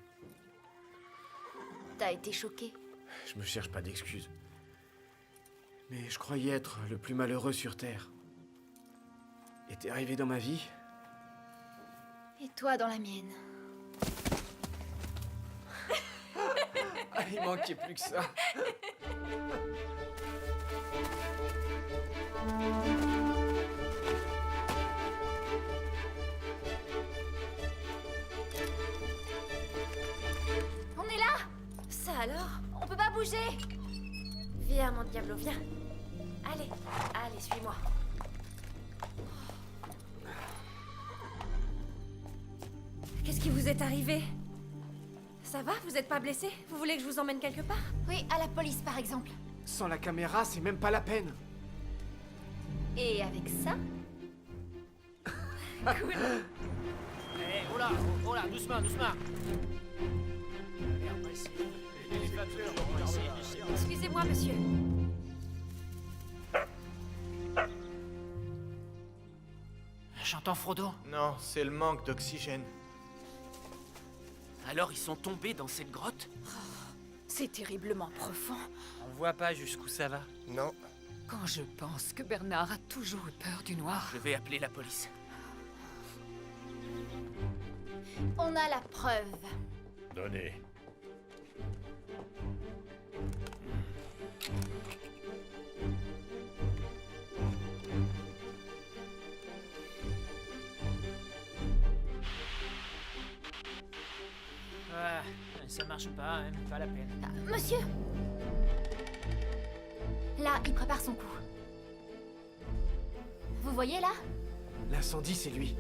T'as été choqué? Je me cherche pas d'excuses. Mais je croyais être le plus malheureux sur Terre. Et t'es arrivé dans ma vie? Et toi dans la mienne? Il manquait plus que ça. On est là? Ça alors? On peut pas bouger! Viens, mon diablo, viens. Allez, allez, suis-moi. Qu'est-ce qui vous est arrivé? Ça va? Vous êtes pas blessé? Vous voulez que je vous emmène quelque part? Oui, à la police par exemple. Sans la caméra, c'est même pas la peine. Et avec ça? Cool. Eh, oh là, doucement, doucement. Merde, ici. L'élévateur, ici. Excusez-moi, monsieur. J'entends Frodo. Non, c'est le manque d'oxygène. Alors ils sont tombés dans cette grotte? C'est terriblement profond. On voit pas jusqu'où ça va. Non. Quand je pense que Bernard a toujours eu peur du noir. Je vais appeler la police. On a la preuve. Donnez. Ouais, ça marche pas, hein, pas la peine. Monsieur! Là, il prépare son coup. Vous voyez là? L'incendie, c'est lui.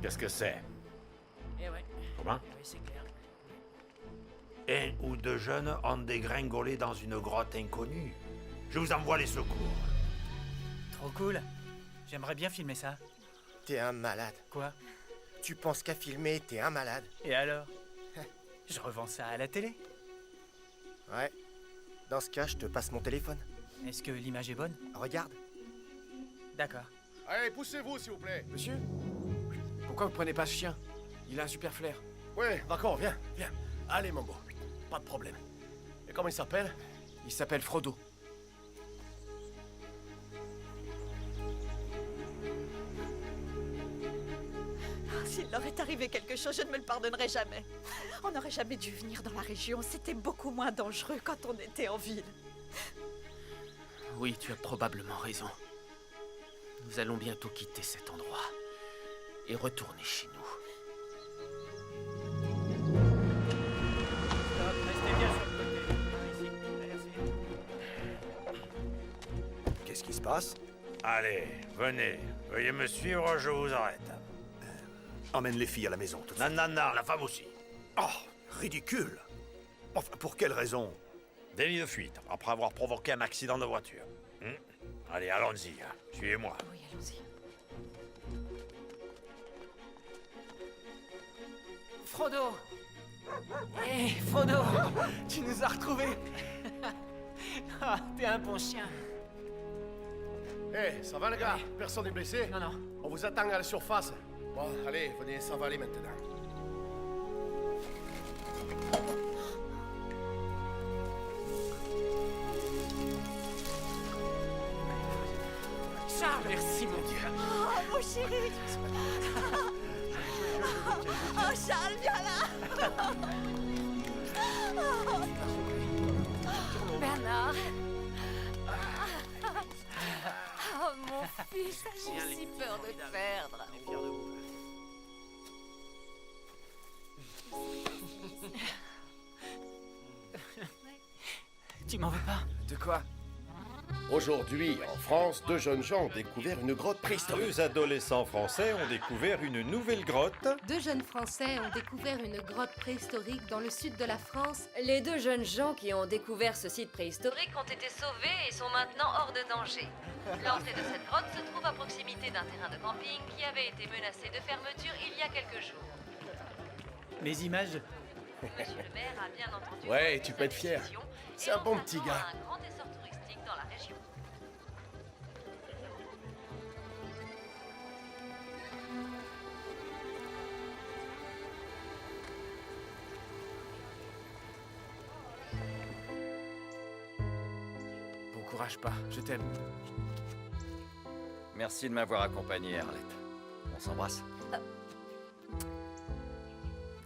Qu'est-ce que c'est? Eh ouais. Comment? Oui, c'est clair. Un ou deux jeunes ont dégringolé dans une grotte inconnue. Je vous envoie les secours. Trop cool. J'aimerais bien filmer ça. T'es un malade. Quoi? Tu penses qu'à filmer, t'es un malade. Et alors? Je revends ça à la télé. Ouais. Dans ce cas, je te passe mon téléphone. Est-ce que l'image est bonne? Regarde. D'accord. Allez, poussez-vous, s'il vous plaît. Monsieur? Pourquoi vous prenez pas ce chien? Il a un super flair. Ouais, d'accord, viens, viens. Allez, Mambo. Pas de problème. Et comment il s'appelle? Il s'appelle Frodo. S'il leur est arrivé quelque chose, je ne me le pardonnerai jamais. On n'aurait jamais dû venir dans la région. C'était beaucoup moins dangereux quand on était en ville. Oui, tu as probablement raison. Nous allons bientôt quitter cet endroit et retourner chez nous. Stop, restez bien sur le côté. Ici. Allez, Qu'est-ce qui se passe? Allez, venez. Veuillez me suivre, je vous arrête. Emmène les filles à la maison tout de Non, suite. non, non, la femme aussi. Oh, ridicule. Enfin, pour quelle raison? Délit de fuite, après avoir provoqué un accident de voiture. Allez, allons-y. Suivez-moi. Oui, allons-y. Frodo! Hé, Frodo! Tu nous as retrouvés! Ah, t'es un bon chien. Eh, ça va les gars? Personne n'est blessé? Non, non. On vous attend à la surface. Bon, allez, venez, ça va aller maintenant. Charles, merci mon Dieu. Oh, mon chéri! Oh, Charles, viens là! Bernard! Oh, mon fils, j'ai si peur de te perdre. Tu m'en veux pas? De quoi? Aujourd'hui, en France, 2 jeunes gens ont découvert une grotte préhistorique. 2 adolescents français ont découvert une nouvelle grotte. 2 jeunes Français ont découvert une grotte préhistorique dans le sud de la France. Les 2 jeunes gens qui ont découvert ce site préhistorique ont été sauvés et sont maintenant hors de danger. L'entrée de cette grotte se trouve à proximité d'un terrain de camping qui avait été menacé de fermeture il y a quelques jours. Les images. Monsieur le maire a bien entendu. Ouais, tu peux être fier. C'est un bon petit gars. Un grand essor touristique dans la région. Bon courage, pas. Je t'aime. Merci de m'avoir accompagné, Arlette. On s'embrasse.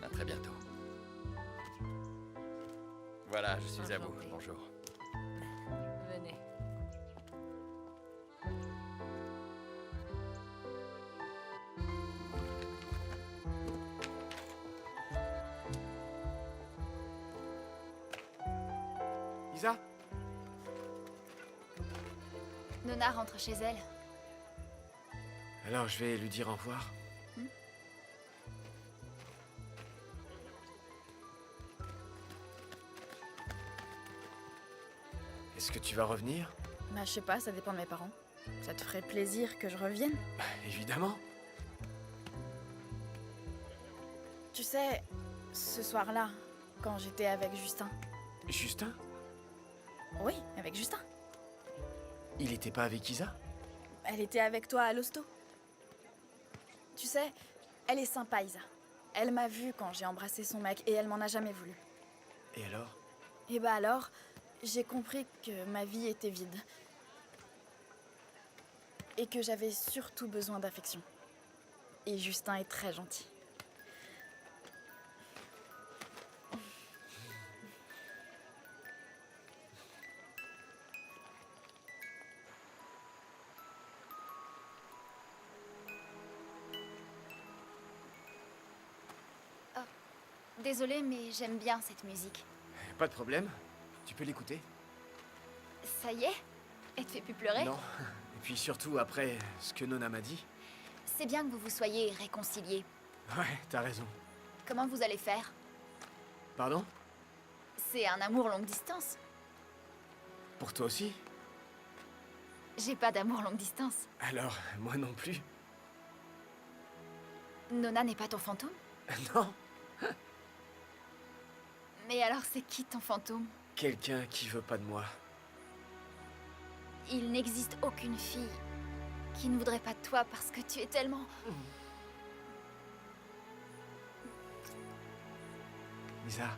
À très bientôt. Voilà, je suis à vous. Bonjour. Venez. Isa? Nona rentre chez elle. Alors je vais lui dire au revoir. Est-ce que tu vas revenir? Bah, je sais pas, ça dépend de mes parents. Ça te ferait plaisir que je revienne? Bah, évidemment. Tu sais, ce soir-là, quand j'étais avec Justin. Justin? Oui, avec Justin. Il était pas avec Isa? Elle était avec toi à l'hosto. Tu sais, elle est sympa, Isa. Elle m'a vue quand j'ai embrassé son mec et elle m'en a jamais voulu. Et alors? Et bah alors, j'ai compris que ma vie était vide. Et que j'avais surtout besoin d'affection. Et Justin est très gentil. Désolée, mais j'aime bien cette musique. Pas de problème. Tu peux l'écouter? Ça y est? Elle te fait plus pleurer? Non. Et puis surtout après ce que Nona m'a dit. C'est bien que vous vous soyez réconciliés. Ouais, t'as raison. Comment vous allez faire? Pardon? C'est un amour longue distance. Pour toi aussi? J'ai pas d'amour longue distance. Alors, moi non plus. Nona n'est pas ton fantôme? Non. Mais alors c'est qui ton fantôme? Quelqu'un qui veut pas de moi. Il n'existe aucune fille qui ne voudrait pas de toi parce que tu es tellement... Isa,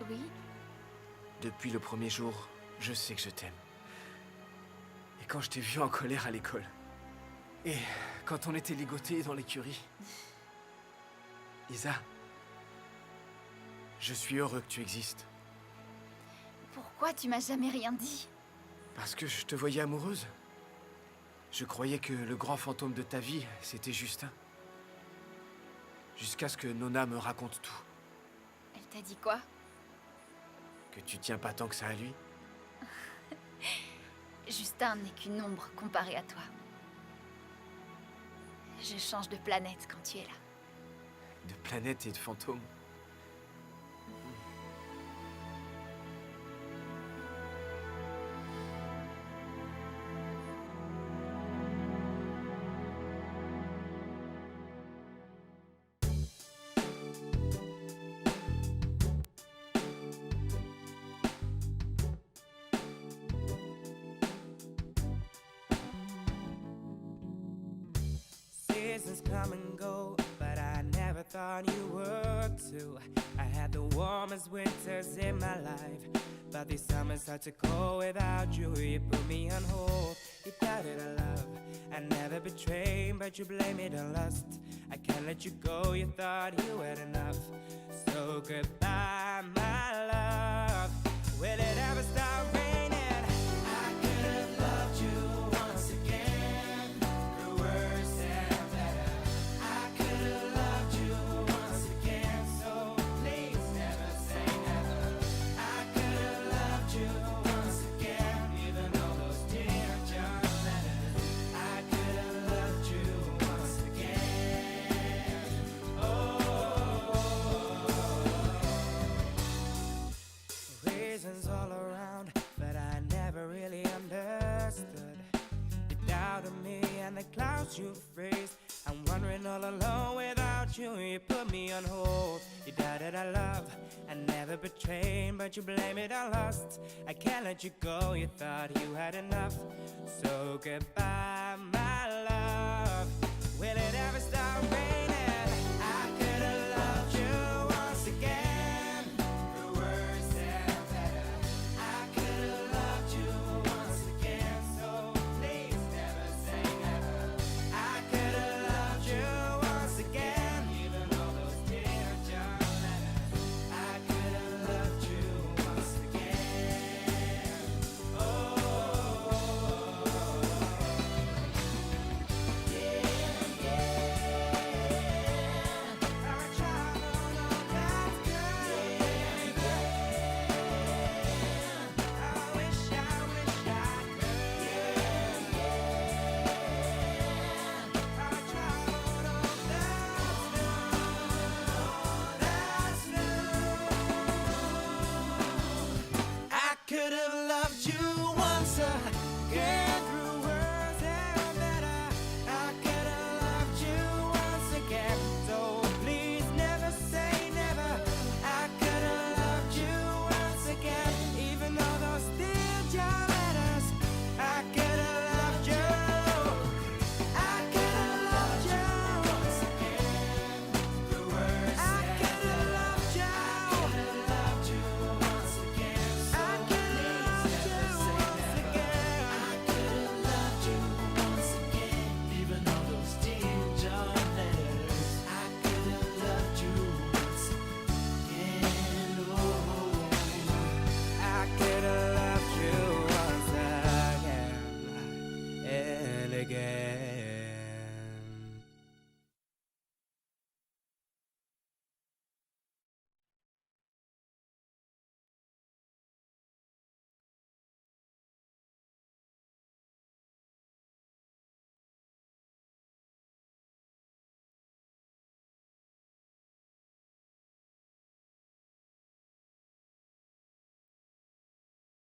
Oui? depuis le premier jour, je sais que je t'aime. Et quand je t'ai vu en colère à l'école. Et quand on était ligotés dans l'écurie. Isa, je suis heureux que tu existes. Pourquoi tu m'as jamais rien dit? Parce que je te voyais amoureuse. Je croyais que le grand fantôme de ta vie, c'était Justin. Jusqu'à ce que Nona me raconte tout. Elle t'a dit quoi? Que tu tiens pas tant que ça à lui. Justin n'est qu'une ombre comparée à toi. Je change de planète quand tu es là. De planète et de fantôme. Seasons come and go, but I never thought you would too. I had the warmest winters in my life, but this summer's hard to go without you. You put me on hold, you doubted our love. I never betrayed, but you blame it on lust. I can't let you go, you thought you had enough. So goodbye, my love. Will it ever stop raining? I could have loved you once again, the worst and better. I could have loved you once again, so please never say never. I could have loved you once again, even the clouds you freeze. I'm wandering all alone without you. You put me on hold. You doubted our love. I never betrayed, but you blame it on lust. I can't let you go. You thought you had enough. So goodbye, my love. Will it